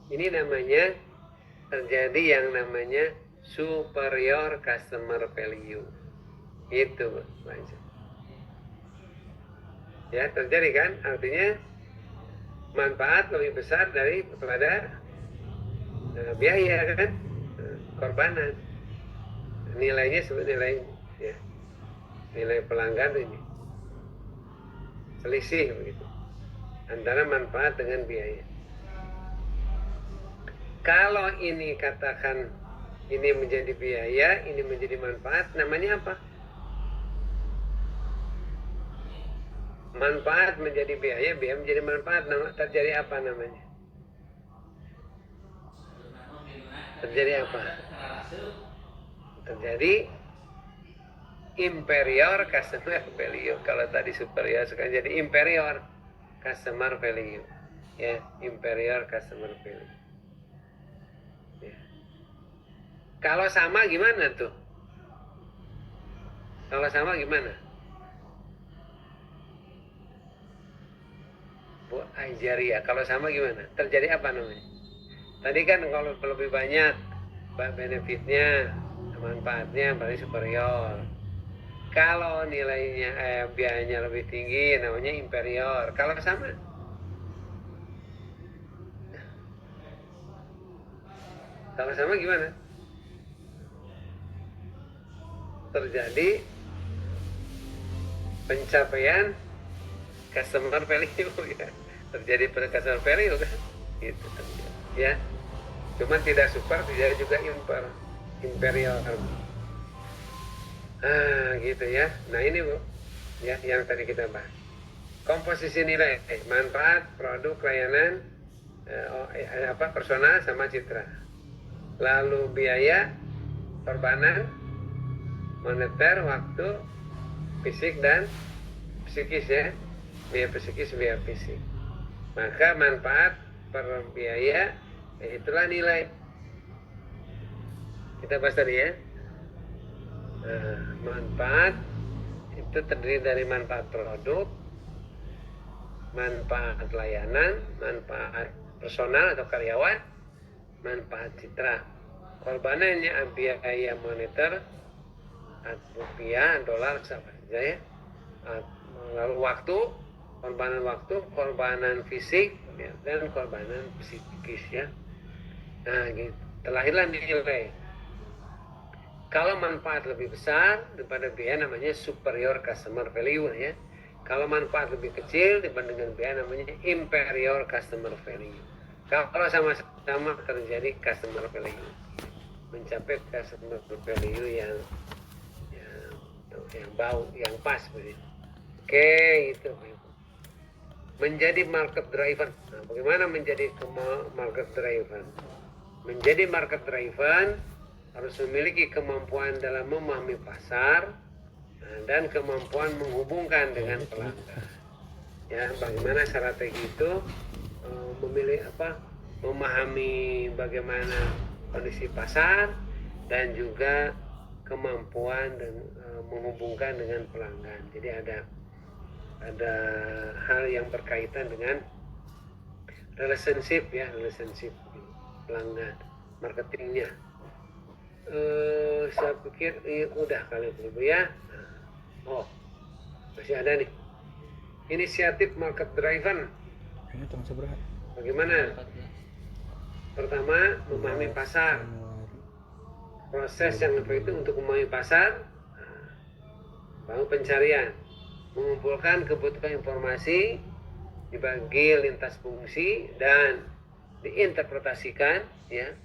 Ini namanya terjadi yang namanya superior customer value. Itu Bu. Ya, terjadi kan? Artinya manfaat lebih besar daripada biaya kan, korbanan. Nilainya sebenarnya ya, nilai pelanggan ini selisih begitu antara manfaat dengan biaya. Kalau ini katakan ini menjadi biaya, ini menjadi manfaat, namanya apa? Manfaat menjadi biaya, biaya menjadi manfaat, terjadi apa namanya? Terjadi apa? Terjadi inferior customer value. Kalau tadi superior, sekarang jadi inferior customer value. Ya, inferior customer value. Ya. Kalau sama gimana tuh? Kalau sama gimana? Bu Aijaria, kalau sama gimana? Terjadi apa namanya? Tadi kan kalau lebih banyak benefitnya, manfaatnya berarti superior. Kalau nilainya biayanya lebih tinggi namanya inferior. Kalau sama? Kalau sama gimana? Terjadi pencapaian customer value ya. Terjadi pada customer value kan? Gitu ya. Cuman tidak super, tidak juga inferior. Gitu ya. Nah ini Bu, ya yang tadi kita bahas. Komposisi nilai, manfaat, produk, layanan, personal sama citra. Lalu biaya, korbanan, moneter, waktu, fisik dan psikis ya. Biaya psikis, biaya fisik. Maka manfaat per biaya, itulah nilai. Kita bahas tadi ya. Manfaat itu terdiri dari manfaat produk, manfaat layanan, manfaat personal atau karyawan, manfaat citra. Korbanannya biaya moneter, rupiah, dolar, sama saja ya. Lalu waktu, korbanan fisik ya, dan korbanan psikis ya. Nah gitu, terlahirlah nilai. Kalau manfaat lebih besar daripada biaya namanya superior customer value ya. Kalau manfaat lebih kecil dibandingkan biaya namanya inferior customer value. Kalau sama-sama terjadi customer value, mencapai customer value yang bau, yang pas begitu. Oke, itu. Menjadi market driven. Nah, bagaimana menjadi market driven? Menjadi market driven harus memiliki kemampuan dalam memahami pasar dan kemampuan menghubungkan dengan pelanggan. Ya, bagaimana strategi itu memahami bagaimana kondisi pasar dan juga kemampuan dan menghubungkan dengan pelanggan. Jadi ada hal yang berkaitan dengan relationship pelanggan, marketingnya. Saya pikir udah kali itu ya. Oh, masih ada nih. Inisiatif market driven. Ini tahun seberapa? Bagaimana? Pertama, memahami pasar. Proses yang itu untuk memahami pasar, baru pencarian, mengumpulkan kebutuhan informasi, dibagi lintas fungsi dan diinterpretasikan ya.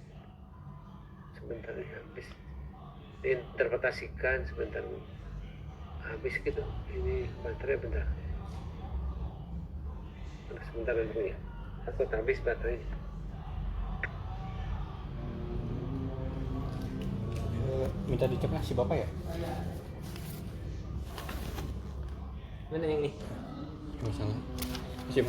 Sebentar ini habis diinterpretasikan sebentar habis gitu, ini baterai bentar lagi ya, takut habis baterainya. Minta dicek si bapak ya? Mana yang ini? Misalnya si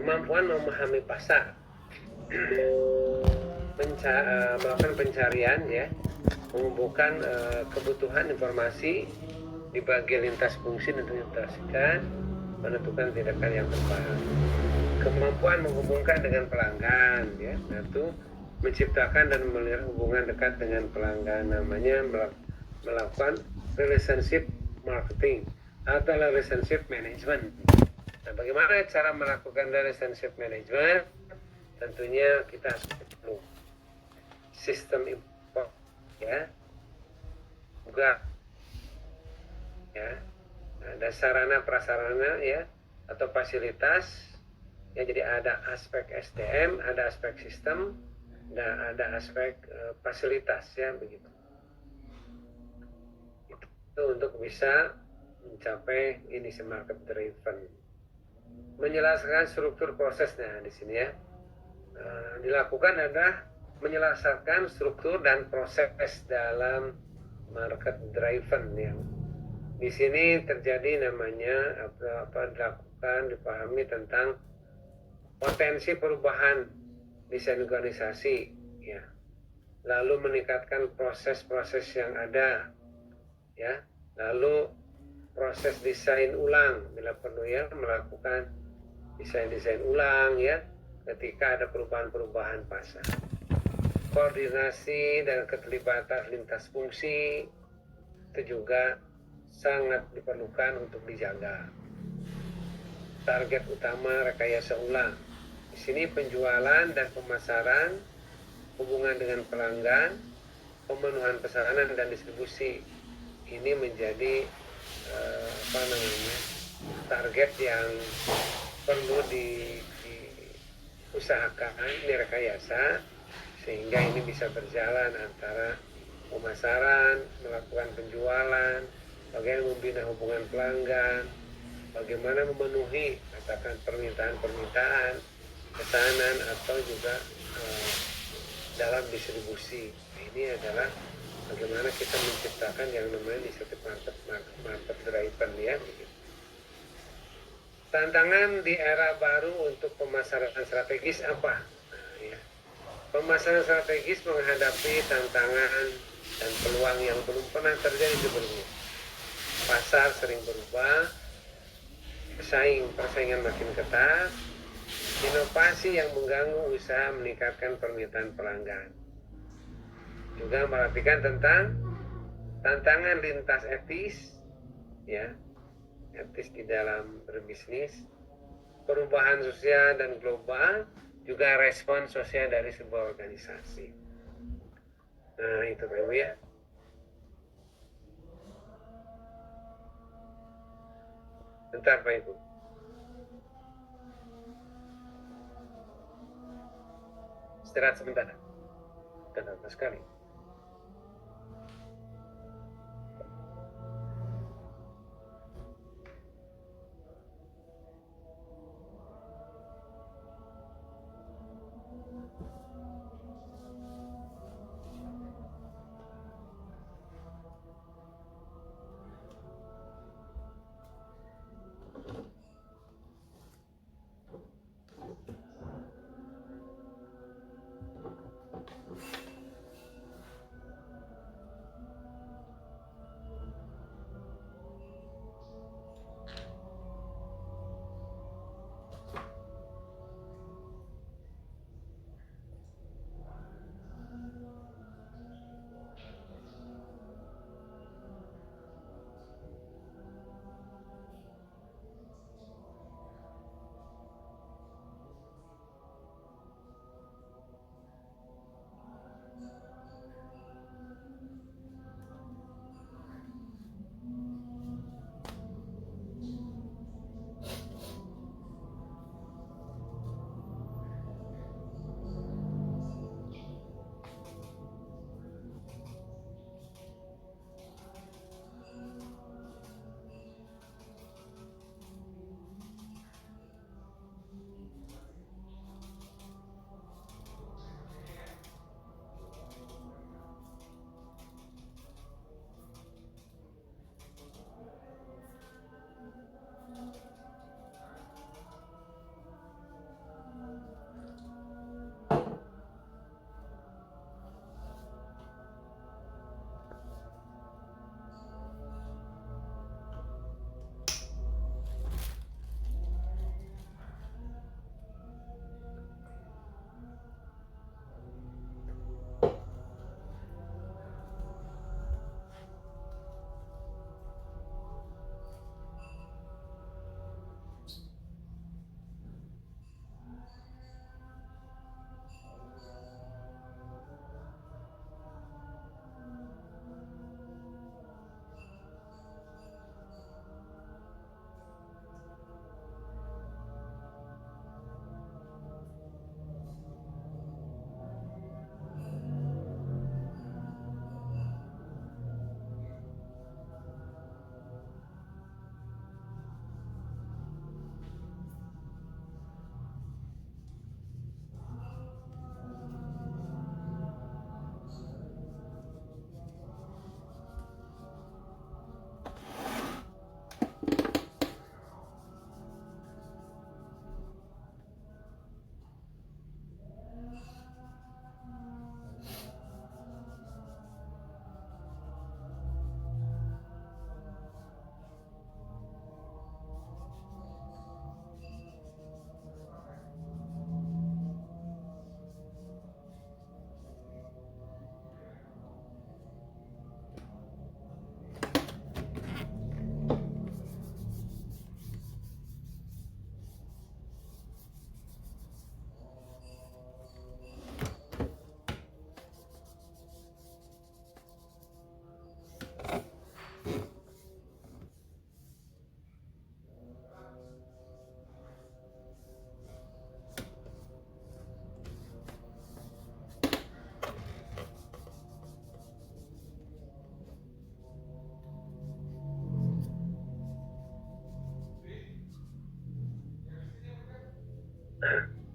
kemampuan memahami pasar, melakukan pencarian ya, mengumpulkan kebutuhan informasi, dibagi lintas fungsi dan diintegrasikan, menentukan tindakan yang tepat. Kemampuan menghubungkan dengan pelanggan ya, satu, menciptakan dan melihara hubungan dekat dengan pelanggan, namanya melakukan relationship marketing atau relationship management. Nah, bagaimana cara melakukan relationship management? Tentunya kita perlu sistem import ya, juga ya, ada sarana prasarana ya atau fasilitas ya. Jadi ada aspek SDM, ada aspek sistem, dan ada aspek fasilitas ya, begitu. Itu untuk bisa mencapai ini market driven. Menjelaskan struktur prosesnya di sini ya. Dilakukan adalah menjelaskan struktur dan proses dalam market driven ya. Di sini terjadi namanya apa dilakukan, dipahami tentang potensi perubahan desain organisasi ya, lalu meningkatkan proses-proses yang ada ya, lalu proses desain ulang bila perlu ya, melakukan desain ulang ya ketika ada perubahan-perubahan pasar. Koordinasi dan keterlibatan lintas fungsi itu juga sangat diperlukan untuk dijaga. Target utama rekayasa ulang. Di sini penjualan dan pemasaran, hubungan dengan pelanggan, pemenuhan pesanan dan distribusi. Ini menjadi target yang perlu diusahakan, direkayasa, sehingga ini bisa berjalan antara pemasaran, melakukan penjualan, bagaimana membina hubungan pelanggan, bagaimana memenuhi katakan permintaan pesanan atau juga dalam distribusi. Ini adalah bagaimana kita menciptakan yang namanya inisiatif market driven ya. Tantangan di era baru untuk pemasaran strategis apa? Nah, ya. Pemasaran strategis menghadapi tantangan dan peluang yang belum pernah terjadi sebelumnya. Pasar sering berubah, persaingan makin ketat, inovasi yang mengganggu usaha meningkatkan permintaan pelanggan. Juga memperhatikan tentang tantangan lintas etis, ya, etis di dalam berbisnis, perubahan sosial dan global, juga respon sosial dari sebuah organisasi. Nah, itu Pak Ibu ya. Bentar Pak Ibu. Istirahat sebentar. Kenapa sekali?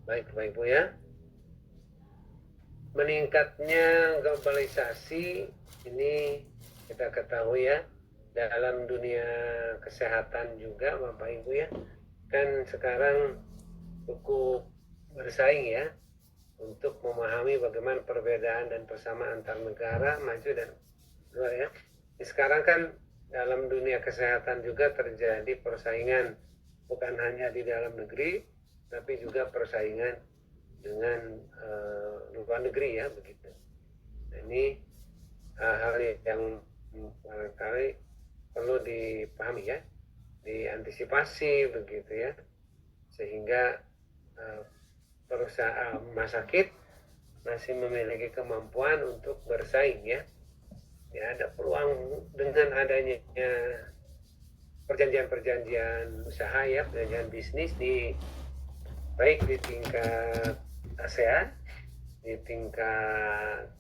Baik Bapak Ibu ya. Meningkatnya globalisasi ini kita ketahui ya, dalam dunia kesehatan juga Bapak Ibu ya, kan sekarang cukup bersaing ya untuk memahami bagaimana perbedaan dan persamaan antar negara maju dan luar ya. Sekarang kan dalam dunia kesehatan juga terjadi persaingan bukan hanya di dalam negeri tapi juga persaingan dengan luar negeri ya begitu. Nah, ini hal yang barangkali perlu dipahami ya, diantisipasi begitu ya, sehingga perusahaan rumah sakit masih memiliki kemampuan untuk bersaing ya. Ya, ada peluang dengan adanya perjanjian-perjanjian usaha ya, perjanjian bisnis baik di tingkat ASEAN, di tingkat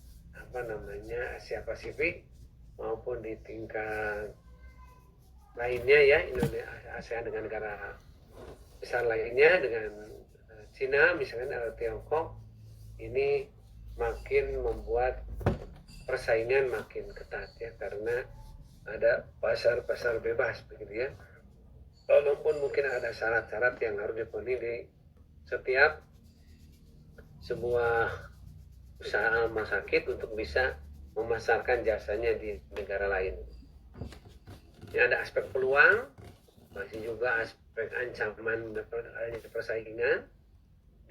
Asia Pasifik maupun di tingkat lainnya ya, Indonesia ASEAN dengan negara besar lainnya, dengan Cina misalnya atau Tiongkok, ini makin membuat persaingan makin ketat ya, karena ada pasar bebas begitu ya. Walaupun mungkin ada syarat-syarat yang harus dipenuhi di setiap sebuah usaha rumah sakit untuk bisa memasarkan jasanya di negara lain. Ini ada aspek peluang, masih juga aspek ancaman adanya persaingan.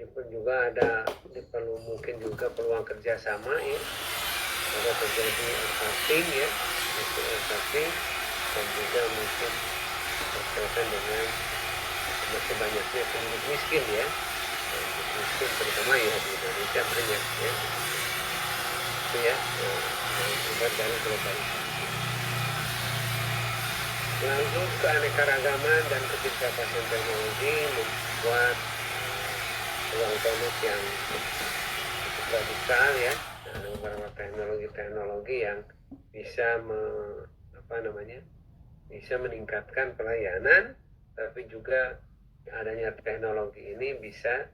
Ini pun juga ada mungkin juga peluang kerjasama ya. Ada terjadi outsourcing ya, outsourcing, dan juga mungkin berkaitan dengan masih banyaknya penduduk miskin ya. Miskin terutama ya di Indonesia banyak ya. Itu ya, akibat dari globalisasi. Lalu keanekaragaman dan ketidakpastian teknologi membuat peluang bonus yang cukup radikal ya. Ada beberapa teknologi yang bisa bisa meningkatkan pelayanan, tapi juga adanya teknologi ini bisa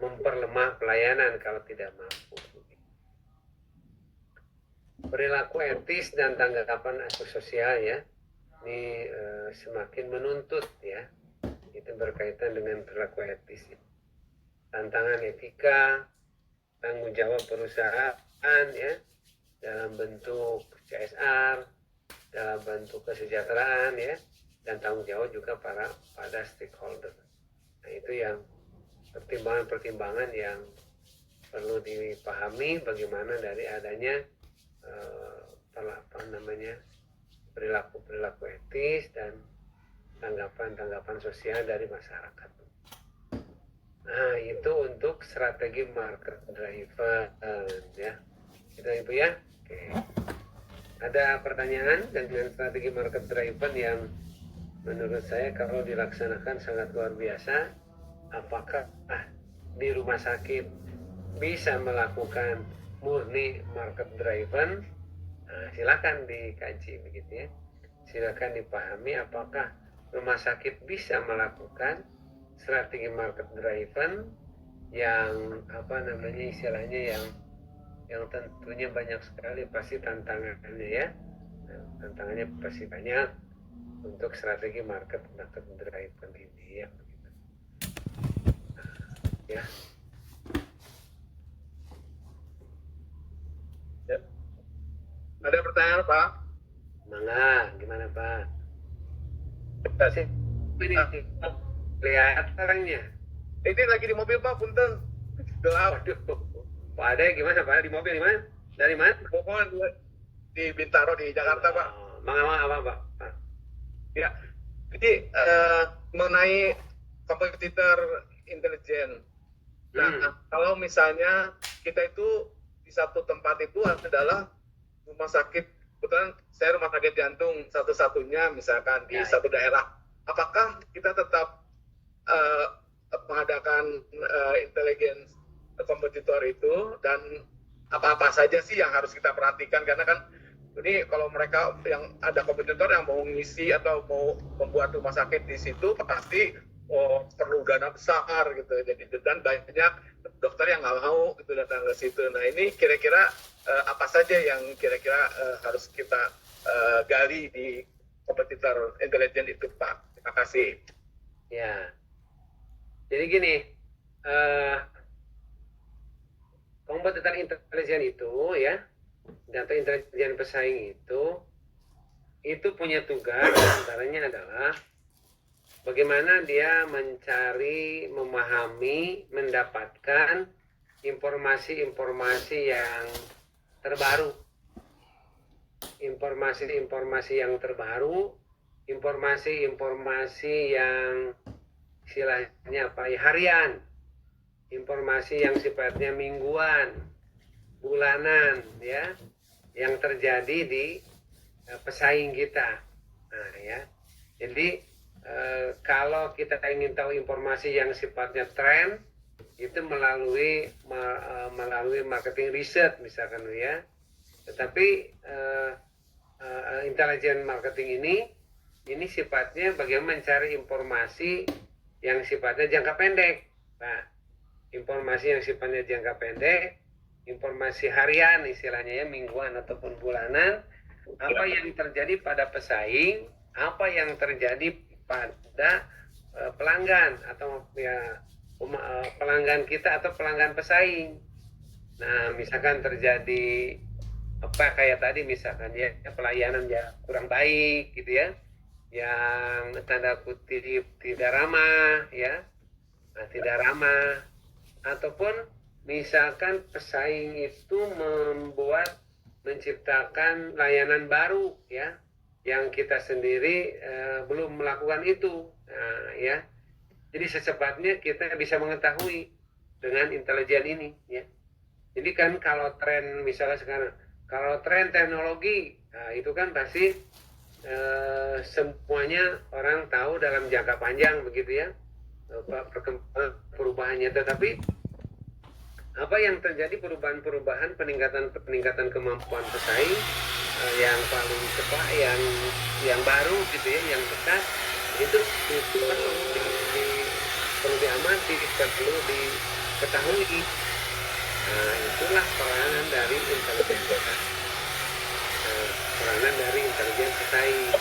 memperlemah pelayanan kalau tidak mampu. Perilaku etis dan tanggapan sosial ya, ini semakin menuntut ya, itu berkaitan dengan perilaku etis ya. Tantangan etika, tanggung jawab perusahaan ya, dalam bentuk CSR, dalam bentuk kesejahteraan ya, dan tanggung jawab juga pada stakeholder. Nah, itu yang pertimbangan-pertimbangan yang perlu dipahami bagaimana dari adanya perilaku etis dan tanggapan sosial dari masyarakat. Nah, itu untuk strategi market driven ya. Itu Ibu ya. Oke. Ada pertanyaan dengan strategi market driven yang menurut saya kalau dilaksanakan sangat luar biasa. Apakah di rumah sakit bisa melakukan murni market driven? Nah, silakan dikaji begitu ya. Silakan dipahami apakah rumah sakit bisa melakukan strategi market driven yang istilahnya yang tentunya banyak sekali pasti tantangannya ya. Nah, tantangannya pasti banyak untuk strategi market driven ini ya. Ya. Ya. Ada pertanyaan Pak? Mangga, gimana Pak? Sih, ini lihat orangnya. Ini lagi di mobil Pak, punten. Gelap. Waduh, Pak Ade gimana Pak? Di mobil di mana? Dari mana? Pokoknya di Bintaro di Jakarta Pak. Mangga apa Pak? Ya, jadi mengenai kompetitor intelijen. Nah, kalau misalnya kita itu di satu tempat itu adalah rumah sakit, kebetulan saya rumah sakit jantung satu-satunya misalkan di satu daerah, apakah kita tetap mengadakan intelijen kompetitor itu, dan apa-apa saja sih yang harus kita perhatikan, karena kan ini kalau mereka yang ada kompetitor yang mau ngisi atau mau membuat rumah sakit di situ pasti perlu dana besar gitu. Jadi dan banyak dokter yang nggak mau gitu datang ke situ. Nah ini kira-kira apa saja yang kira-kira harus kita gali di kompetitor intelijen itu, Pak? Terima kasih. Ya, jadi gini, eh, kompetitor intelijen itu ya, data intelijen pesaing itu punya tugas antaranya adalah bagaimana dia mencari, memahami, mendapatkan informasi-informasi yang terbaru. Informasi-informasi yang terbaru, informasi-informasi yang istilahnya apa ya, harian, informasi yang sifatnya mingguan, bulanan ya, yang terjadi di pesaing kita. Nah ya, jadi kalau kita ingin tahu informasi yang sifatnya tren itu melalui marketing research misalkan ya. Tetapi intelijen marketing ini sifatnya bagaimana mencari informasi yang sifatnya jangka pendek. Nah, informasi yang sifatnya jangka pendek, informasi harian istilahnya ya, mingguan ataupun bulanan, apa yang terjadi pada pesaing, apa yang terjadi pada pelanggan atau ya pelanggan kita atau pelanggan pesaing. Nah, misalkan terjadi apa kayak tadi misalkan ya pelayanan ya kurang baik gitu ya, yang tanda kutip tidak ramah ya, nah, tidak ramah, ataupun misalkan pesaing itu menciptakan layanan baru ya, yang kita sendiri belum melakukan itu. Nah, ya, jadi secepatnya kita bisa mengetahui dengan intelijen ini ya. Jadi kan kalau tren misalnya sekarang, kalau tren teknologi, nah itu kan pasti semuanya orang tahu dalam jangka panjang begitu ya, perkembangan perubahannya. Tetapi apa yang terjadi perubahan-perubahan, peningkatan kemampuan pesaing yang paling cepat, yang baru gitu ya, yang dekat, itu perlu diamati, perlu diketahui. Nah, itulah peranan dari intelijen peranan dari intelijen pesaing.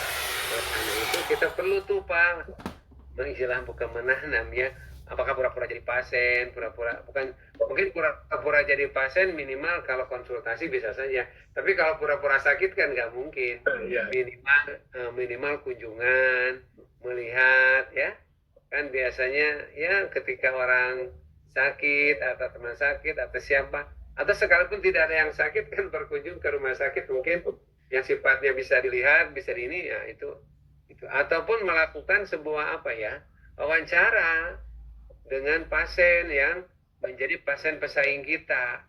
Karena itu kita perlu tuh Pak, mengistilah bukan menanam ya, apakah pura-pura jadi pasien, mungkin pura-pura jadi pasien minimal kalau konsultasi bisa saja, tapi kalau pura-pura sakit kan nggak mungkin. Minimal kunjungan, melihat ya, kan biasanya ya ketika orang sakit atau teman sakit atau siapa, atau sekalipun tidak ada yang sakit kan berkunjung ke rumah sakit mungkin yang sifatnya bisa dilihat, bisa ini ya, itu ataupun melakukan sebuah apa ya, wawancara dengan pasien yang menjadi pasien pesaing kita,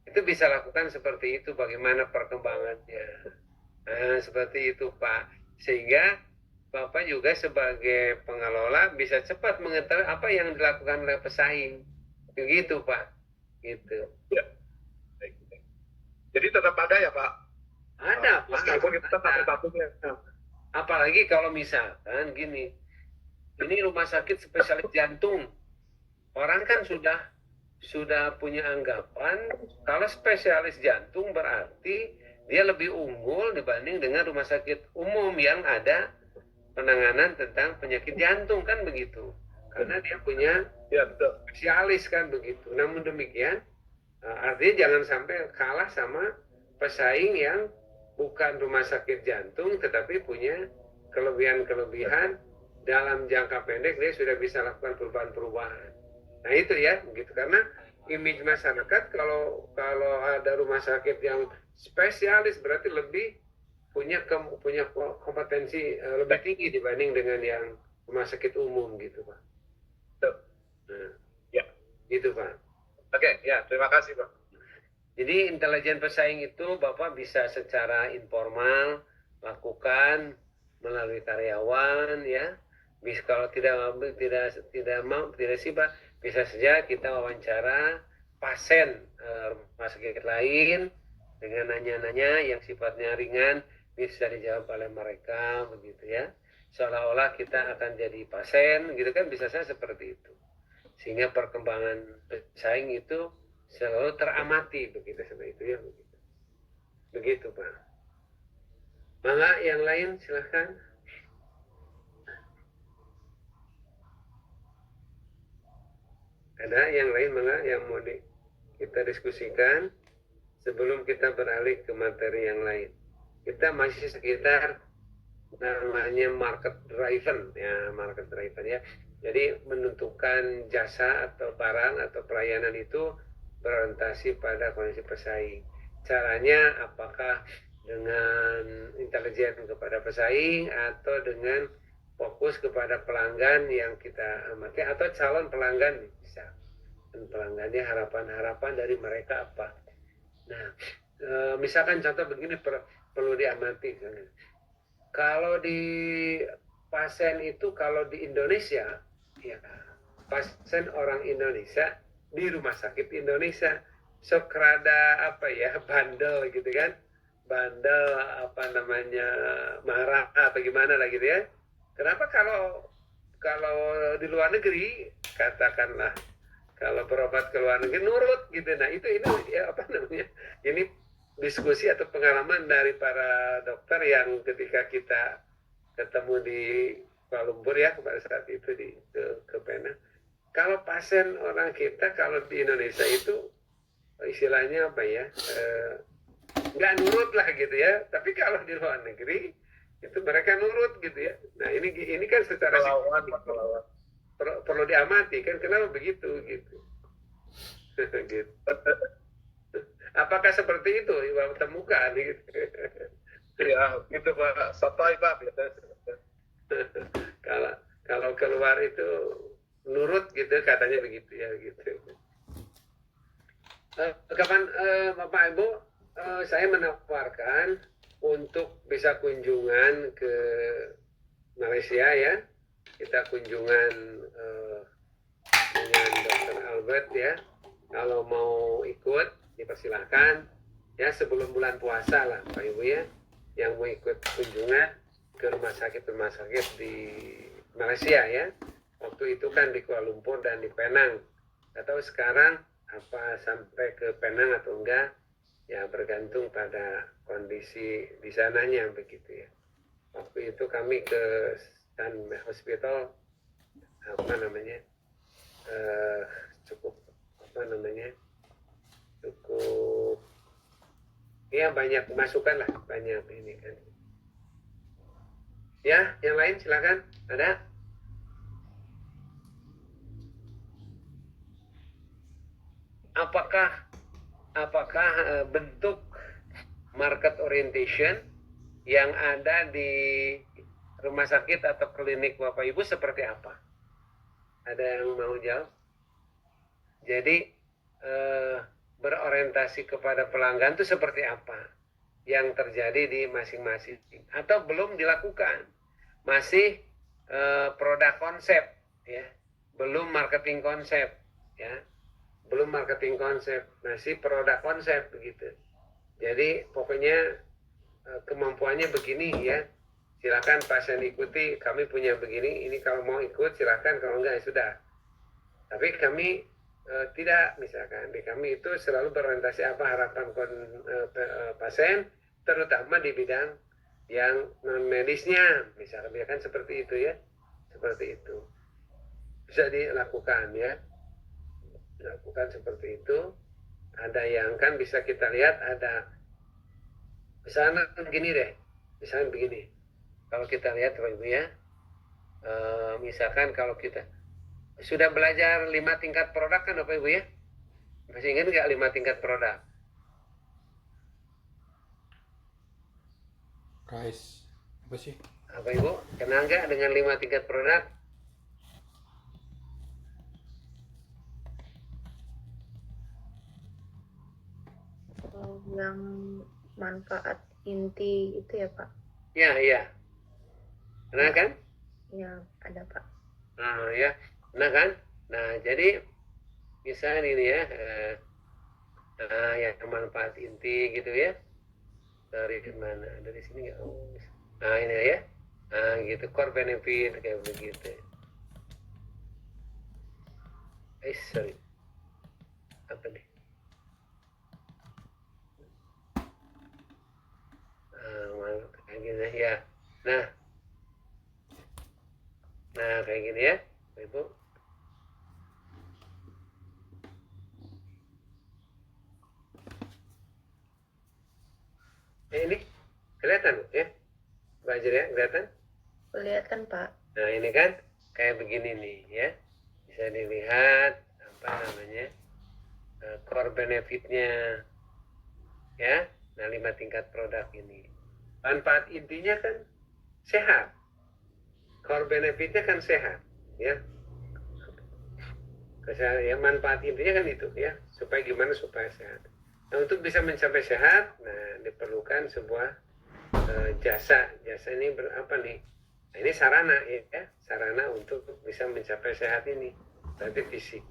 itu bisa lakukan seperti itu, bagaimana perkembangannya. Nah, seperti itu Pak, sehingga Bapak juga sebagai pengelola bisa cepat mengetahui apa yang dilakukan oleh pesaing. Begitu Pak, gitu. Ya. Jadi tetap ada ya Pak? Ada Pak. Meskipun kita pakai satunya. Apalagi kalau misalkan gini, ini rumah sakit spesialis jantung, orang kan sudah punya anggapan kalau spesialis jantung berarti dia lebih unggul dibanding dengan rumah sakit umum yang ada penanganan tentang penyakit jantung, kan begitu, karena dia punya spesialis kan begitu. Namun demikian artinya jangan sampai kalah sama pesaing yang bukan rumah sakit jantung tetapi punya kelebihan-kelebihan dalam jangka pendek, dia sudah bisa lakukan perubahan-perubahan. Nah itu ya begitu, karena image masyarakat kalau ada rumah sakit yang spesialis berarti lebih punya kompetensi lebih tinggi dibanding dengan yang rumah sakit umum gitu Pak. Nah, ya, gitu Pak. Oke, ya terima kasih Pak. Jadi intelijen pesaing itu Bapak bisa secara informal lakukan melalui karyawan ya. Bisa kalau tidak sih Pak, bisa saja kita wawancara pasien rumah sakit lain dengan nanya-nanya yang sifatnya ringan, bisa dijawab oleh mereka begitu ya. seolah-olah kita akan jadi pasien gitu kan, bisa saja seperti itu. Sehingga perkembangan pesaing itu selalu teramati begitu seperti itu ya, begitu. Begitu Pak. Mangga yang lain silahkan. Ada yang lain mangga yang mau kita diskusikan sebelum kita beralih ke materi yang lain. Kita masih sekitar namanya market driven ya, market driven ya. Jadi menentukan jasa atau barang atau pelayanan itu berorientasi pada kondisi pesaing. Caranya apakah dengan intelijen kepada pesaing atau dengan fokus kepada pelanggan yang kita amati atau calon pelanggan bisa. Dan pelanggannya harapan-harapan dari mereka apa. Nah, misalkan contoh begini perlu diamati. Kalau di pasien itu, kalau di Indonesia, ya pasien orang Indonesia di rumah sakit Indonesia, sok rada apa ya, bandel gitu kan, bandel apa namanya, marah atau gimana lah gitu ya. Kenapa kalau di luar negeri katakanlah kalau berobat ke luar negeri nurut gitu. Nah itu ya apa namanya, ini diskusi atau pengalaman dari para dokter yang ketika kita ketemu di Kuala Lumpur ya pada saat itu ke Penang. Kalau pasien orang kita kalau di Indonesia itu istilahnya apa ya, nggak nurut lah gitu ya. Tapi kalau di luar negeri itu mereka nurut gitu ya. Nah ini kan secara perlu diamati kan, kenapa begitu gitu. Gitu. Apakah seperti itu Ibu temukan gitu? Ya, gitu Pak. Sotoy Pak. Kalau keluar itu nurut gitu katanya begitu ya gitu. Kapan Bapak Ibu, saya menawarkan untuk bisa kunjungan ke Malaysia ya. Kita kunjungan dengan Dr. Albert ya. Kalau mau ikut dipersilahkan ya, sebelum bulan puasa lah Pak Ibu ya, yang mau ikut kunjungan ke rumah sakit di Malaysia ya. Waktu itu kan di Kuala Lumpur dan di Penang. Nggak tahu sekarang apa sampai ke Penang atau enggak ya, bergantung pada kondisi di sananya begitu ya. Waktu itu kami ke Sun Hospital apa namanya, cukup ya banyak masukan lah, banyak ini kan ya. Yang lain silakan, ada. Apakah bentuk market orientation yang ada di rumah sakit atau klinik Bapak Ibu seperti apa? Ada yang mau jawab? Jadi berorientasi kepada pelanggan itu seperti apa yang terjadi di masing-masing, atau belum dilakukan, masih produk konsep ya, belum marketing konsep ya, belum marketing konsep, masih produk konsep begitu. Jadi pokoknya kemampuannya begini ya, silakan pasien ikuti, kami punya begini, ini kalau mau ikut silakan, kalau enggak ya sudah. Tapi kami tidak, misalkan di kami itu selalu berorientasi apa harapan pasien, terutama di bidang yang non medisnya, misalkan seperti itu ya, seperti itu bisa dilakukan ya, dilakukan seperti itu. Ada yang kan bisa kita lihat, ada misalnya begini deh, misalnya begini, kalau kita lihat Bapak Ibu ya, misalkan kalau kita sudah belajar 5 tingkat produk kan Bapak Ibu ya, masih ingat nggak 5 tingkat produk? Price apa sih? Bapak Ibu kenal nggak dengan 5 tingkat produk? Yang manfaat inti itu ya Pak? Iya. Kenal kan? Ya ada Pak. Nah ya, nah kan? Nah jadi misalnya ini ya, yang manfaat inti gitu ya. Dari mana? Dari sini nggak? Oh. Nah ini ya. Nah, gitu, core benefit kayak begitu. Sorry. Apa nih? Kayak gini ya. Nah kayak gini ya, Ibu. Ini kelihatan ya, Belajar ya, kelihatan? Kelihatan, Pak. Nah ini kan kayak begini nih ya, bisa dilihat apa namanya core benefitnya ya. Nah 5 tingkat produk ini, manfaat intinya kan sehat, core benefitnya kan sehat ya. Ya manfaat intinya kan itu ya, supaya gimana supaya sehat. Nah untuk bisa mencapai sehat, nah diperlukan sebuah jasa ini berapa nih? Nah, ini sarana ya, sarana untuk bisa mencapai sehat ini, berarti fisik.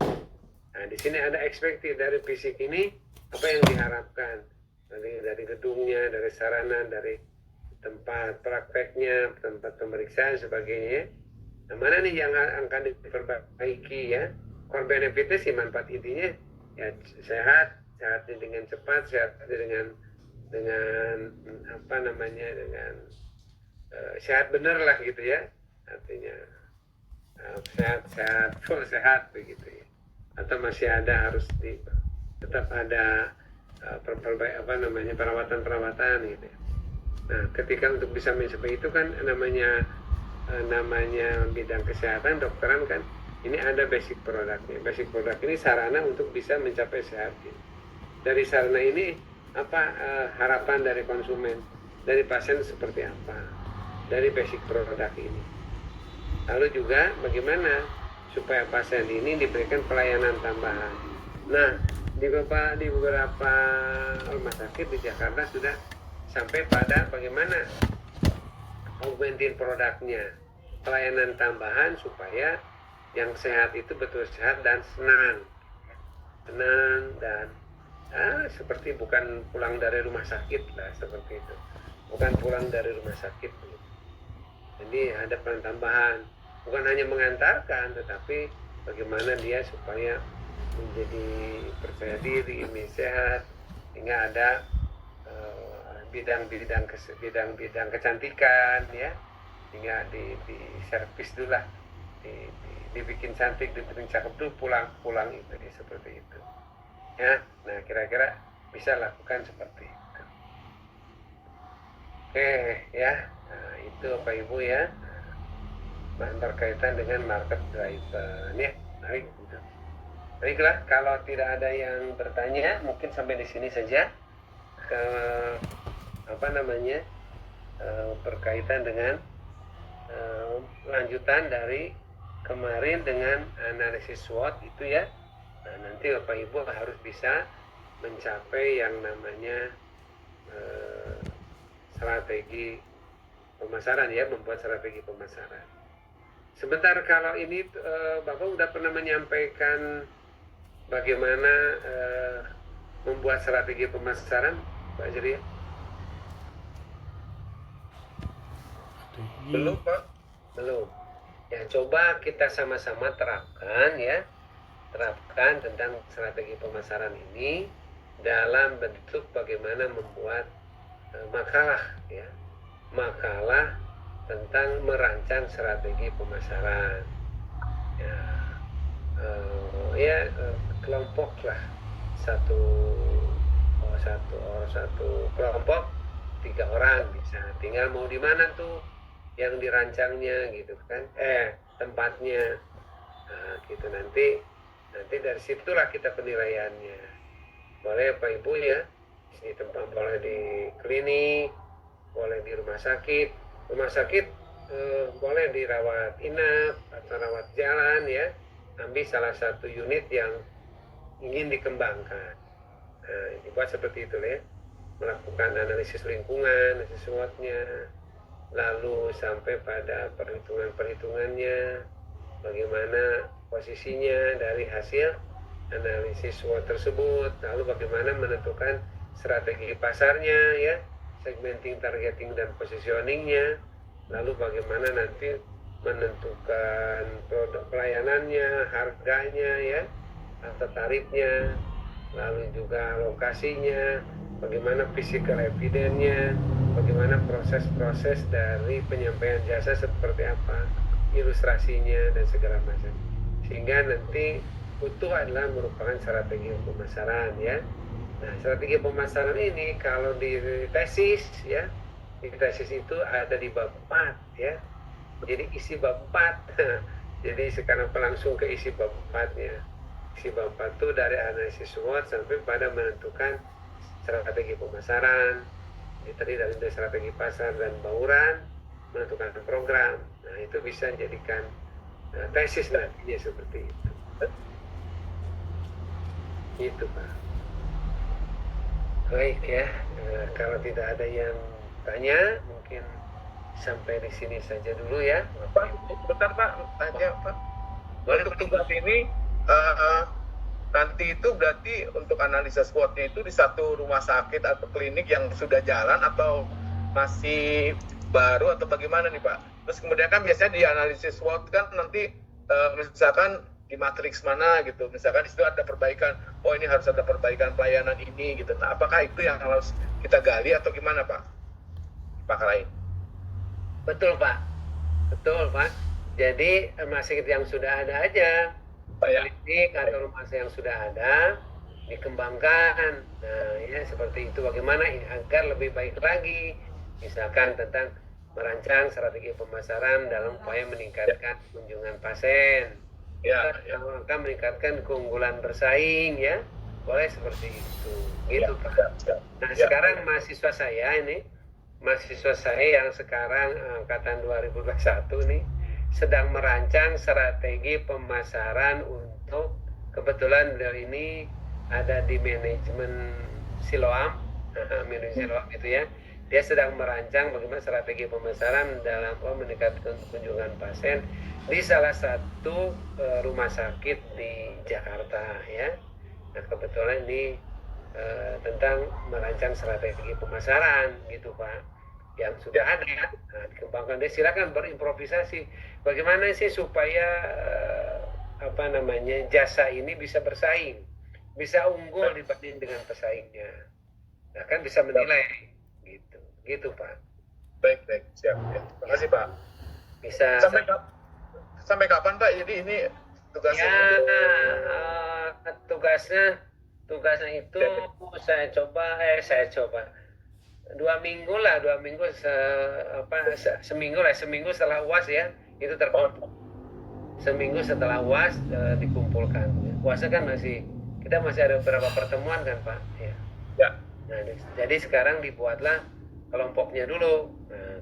Nah di sini ada ekspektif dari fisik ini, apa yang diharapkan dari gedungnya, dari sarana, dari tempat prakteknya, tempat pemeriksaan sebagainya. Nah mana nih yang akan diperbaiki ya? Core benefitnya sih manfaat intinya ya sehat dengan cepat, sehat dengan apa namanya, dengan sehat bener lah gitu ya, artinya sehat full sehat begitu ya, atau masih ada harus tetap ada perawatan gitu ya. Nah ketika untuk bisa mencapai itu kan namanya bidang kesehatan dokteran kan, ini ada basic produknya. Basic produk ini sarana untuk bisa mencapai sehat. Dari sarana ini apa harapan dari konsumen, dari pasien seperti apa dari basic produk ini. Lalu juga bagaimana supaya pasien ini diberikan pelayanan tambahan. Nah di beberapa rumah sakit di Jakarta sudah sampai pada bagaimana augmentin produknya, pelayanan tambahan supaya yang sehat itu betul sehat dan senang dan seperti bukan pulang dari rumah sakit lah, seperti itu, bukan pulang dari rumah sakit. Jadi ada peran tambahan, bukan hanya mengantarkan, tetapi bagaimana dia supaya menjadi percaya diri, sehat, hingga ada bidang kecantikan ya, hingga di servis dulu lah, dibikin cantik, dibikin cakep tuh pulang itu seperti itu ya. Nah kira-kira bisa lakukan seperti itu. Oke ya, nah itu Bapak Ibu ya, berkaitan dengan market driven ya. Baiklah, kalau tidak ada yang bertanya mungkin sampai di sini saja berkaitan dengan lanjutan dari kemarin dengan analisis SWOT itu ya. Nah nanti Bapak Ibu harus bisa mencapai yang namanya strategi pemasaran ya, membuat strategi pemasaran. Sebentar, kalau ini Bapak udah pernah menyampaikan bagaimana membuat strategi pemasaran, Pak Jeria? Belum, Pak. Belum. Ya, coba kita sama-sama terapkan tentang strategi pemasaran ini dalam bentuk bagaimana membuat makalah tentang merancang strategi pemasaran kelompok lah, satu kelompok 3 orang bisa, tinggal mau di mana tuh yang dirancangnya gitu kan, tempatnya, nah, gitu nanti dari situlah kita penilaiannya. Boleh Pak Ibu ya, di tempat, boleh di klinik, boleh di rumah sakit boleh dirawat inap atau rawat jalan ya, ambil salah satu unit yang ingin dikembangkan. Nah, dibuat seperti itu ya, melakukan analisis lingkungan, analisis SWOT-nya, lalu sampai pada perhitungannya, bagaimana posisinya dari hasil analisis SWOT tersebut, lalu bagaimana menentukan strategi pasarnya ya, segmenting, targeting, dan positioningnya, lalu bagaimana nanti menentukan produk pelayanannya, harganya ya, atau tarifnya, lalu juga lokasinya, bagaimana physical evidence-nya, bagaimana proses-proses dari penyampaian jasa seperti apa, ilustrasinya dan segala macam. Sehingga nanti utuh adalah merupakan strategi pemasaran ya. Nah, strategi pemasaran ini kalau di tesis ya, di tesis itu ada di bab 4 ya. Jadi isi bab 4. Jadi sekarang langsung ke isi bab 4-nya. Isi bab 4 itu dari analisis SWOT sampai pada menentukan strategi pemasaran. Jadi tadi dari strategi pasar dan bauran, menentukan program. Nah, itu bisa dijadikan tesis nantinya seperti itu. Itu Pak. Baik ya, kalau tidak ada yang tanya, mungkin sampai di sini saja dulu ya. Pak, bentar Pak, tanya Pak. Boleh, Untuk tugas ini nanti itu berarti untuk analisa SWOT-nya itu di satu rumah sakit atau klinik yang sudah jalan atau masih baru atau bagaimana nih Pak? Terus kemudian kan biasanya di analisis SWOT kan nanti misalkan di matriks mana gitu, misalkan di situ ada perbaikan, oh ini harus ada perbaikan pelayanan ini gitu. Nah, apakah itu yang harus kita gali atau gimana Pak? Pak lain. Betul Pak, betul Pak. Jadi rumah sakit yang sudah ada aja, klinik atau rumah sakit yang sudah ada dikembangkan. Nah ya seperti itu, bagaimana agar lebih baik lagi, misalkan tentang merancang strategi pemasaran dalam upaya meningkatkan kunjungan pasien, akan meningkatkan keunggulan bersaing ya, boleh seperti itu, gitu Pak. Nah sekarang mahasiswa saya yang sekarang angkatan 2021 nih sedang merancang strategi pemasaran untuk, kebetulan beliau ini ada di manajemen Siloam, manajemen Siloam itu ya. Dia sedang merancang bagaimana strategi pemasaran dalam meningkatkan kunjungan pasien di salah satu rumah sakit di Jakarta ya. Nah kebetulan ini tentang merancang strategi pemasaran gitu Pak, yang sudah ada. Nah, dikembangkan. Dia silakan berimprovisasi bagaimana sih supaya jasa ini bisa bersaing, bisa unggul dibanding dengan pesaingnya. Nah kan bisa menilai gitu Pak. Baik siap ya. Terima kasih Pak. Bisa sampai kapan Pak? Jadi ini tugasnya tugasnya itu saya coba 2 minggu seminggu setelah UAS ya, itu terkumpul. Seminggu setelah UAS dikumpulkan. UASnya kan kita masih ada beberapa pertemuan kan Pak ya. Nah, jadi sekarang dibuatlah kelompoknya dulu. Nah,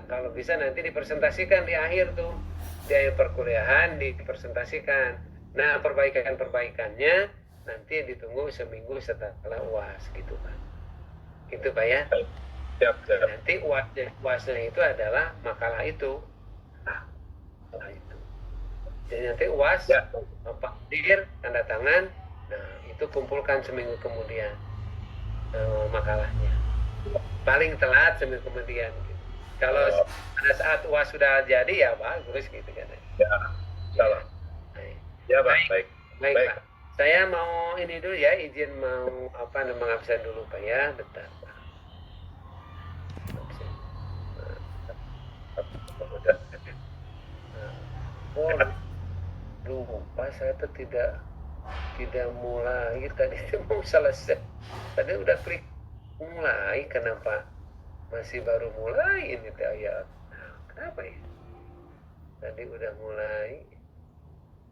kalau bisa nanti dipresentasikan di akhir tuh, di akhir perkuliahan dipresentasikan. Nah perbaikannya nanti ditunggu seminggu setelah UAS gitu Pak. Itu Pak ya. Siap. Nanti UASnya itu adalah makalah itu. Nah itu. Jadi nanti UAS hadir, tanda tangan. Nah itu kumpulkan seminggu kemudian makalahnya. Paling telat seminggu kemudian. Gitu. Kalau pada saat UAS sudah jadi ya bagus gitu kan. Ya baik. Pak. Saya mau ini dulu ya, izin mau mengabsen dulu Pak ya, bentar Pak. Lupa saya tuh tidak mulai tadi itu mau selesai. Tadi udah klik mulai, kenapa masih baru mulai ini teh ya? Kenapa ya? Tadi udah mulai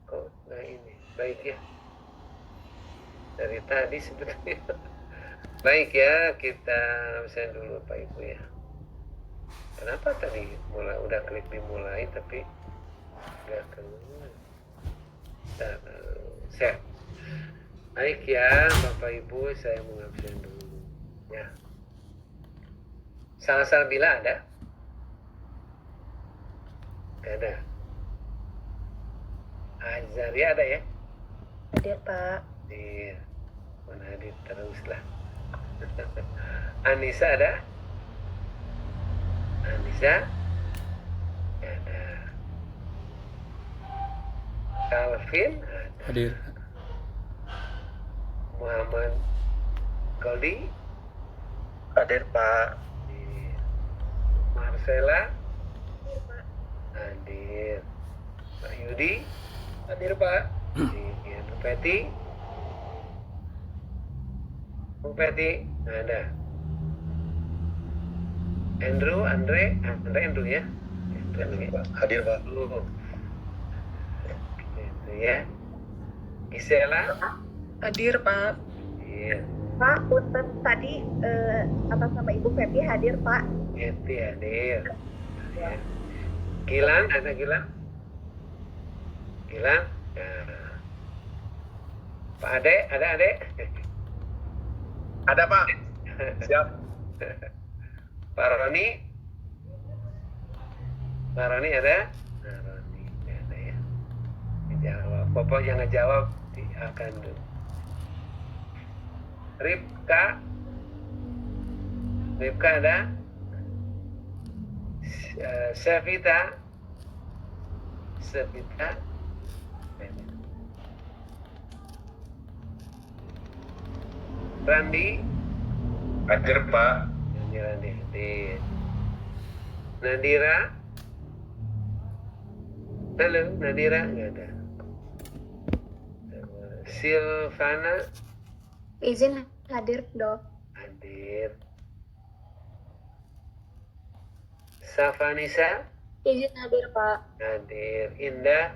kok nggak ini? Baik ya. Dari tadi sebetulnya. Baik ya, kita absen dulu Pak Ibu ya. Kenapa tadi udah klik dimulai tapi nggak keluar? Set. Baik ya Bapak Ibu, saya mau absen dulu ya. Salah bila ada? Gak ada. Azaria ada ya? Hadir Pak. Iya. Mana hadir terus lah. Anissa ada? Anissa Riza, ada. Calvin, ada. Hadir. Muhammad Goldi, Hadir Pak. hadir. Marcella, hadir. Pak Yudi, Hadir Pak. hadir. Bu Peti, ada. Andrew ya. Andrew ya. Hadir Pak. Itu ya. Gisela, Hadir, Pak. hadir. Pak, punten tadi atas nama Ibu Feby hadir, Pak. Yeti hadir. Ya. Gilang, ada Gilang? Gilang? Nah. Pak Ade, ada Ade? Ada Pak. Siap. Pak Roni? Pak Roni ada? Nah, Roni ada ya. Dijawab. Pokok yang ngejawab akan dulu. Ripka ada? Sevita? Randi? Hadir Pak. Randi hadir. Nadira? Halo, Nadira? Nggak ada. Silvana? Izin hadir, Dok. Hadir. Safanisa? Izin hadir, Pak. Hadir. Indah?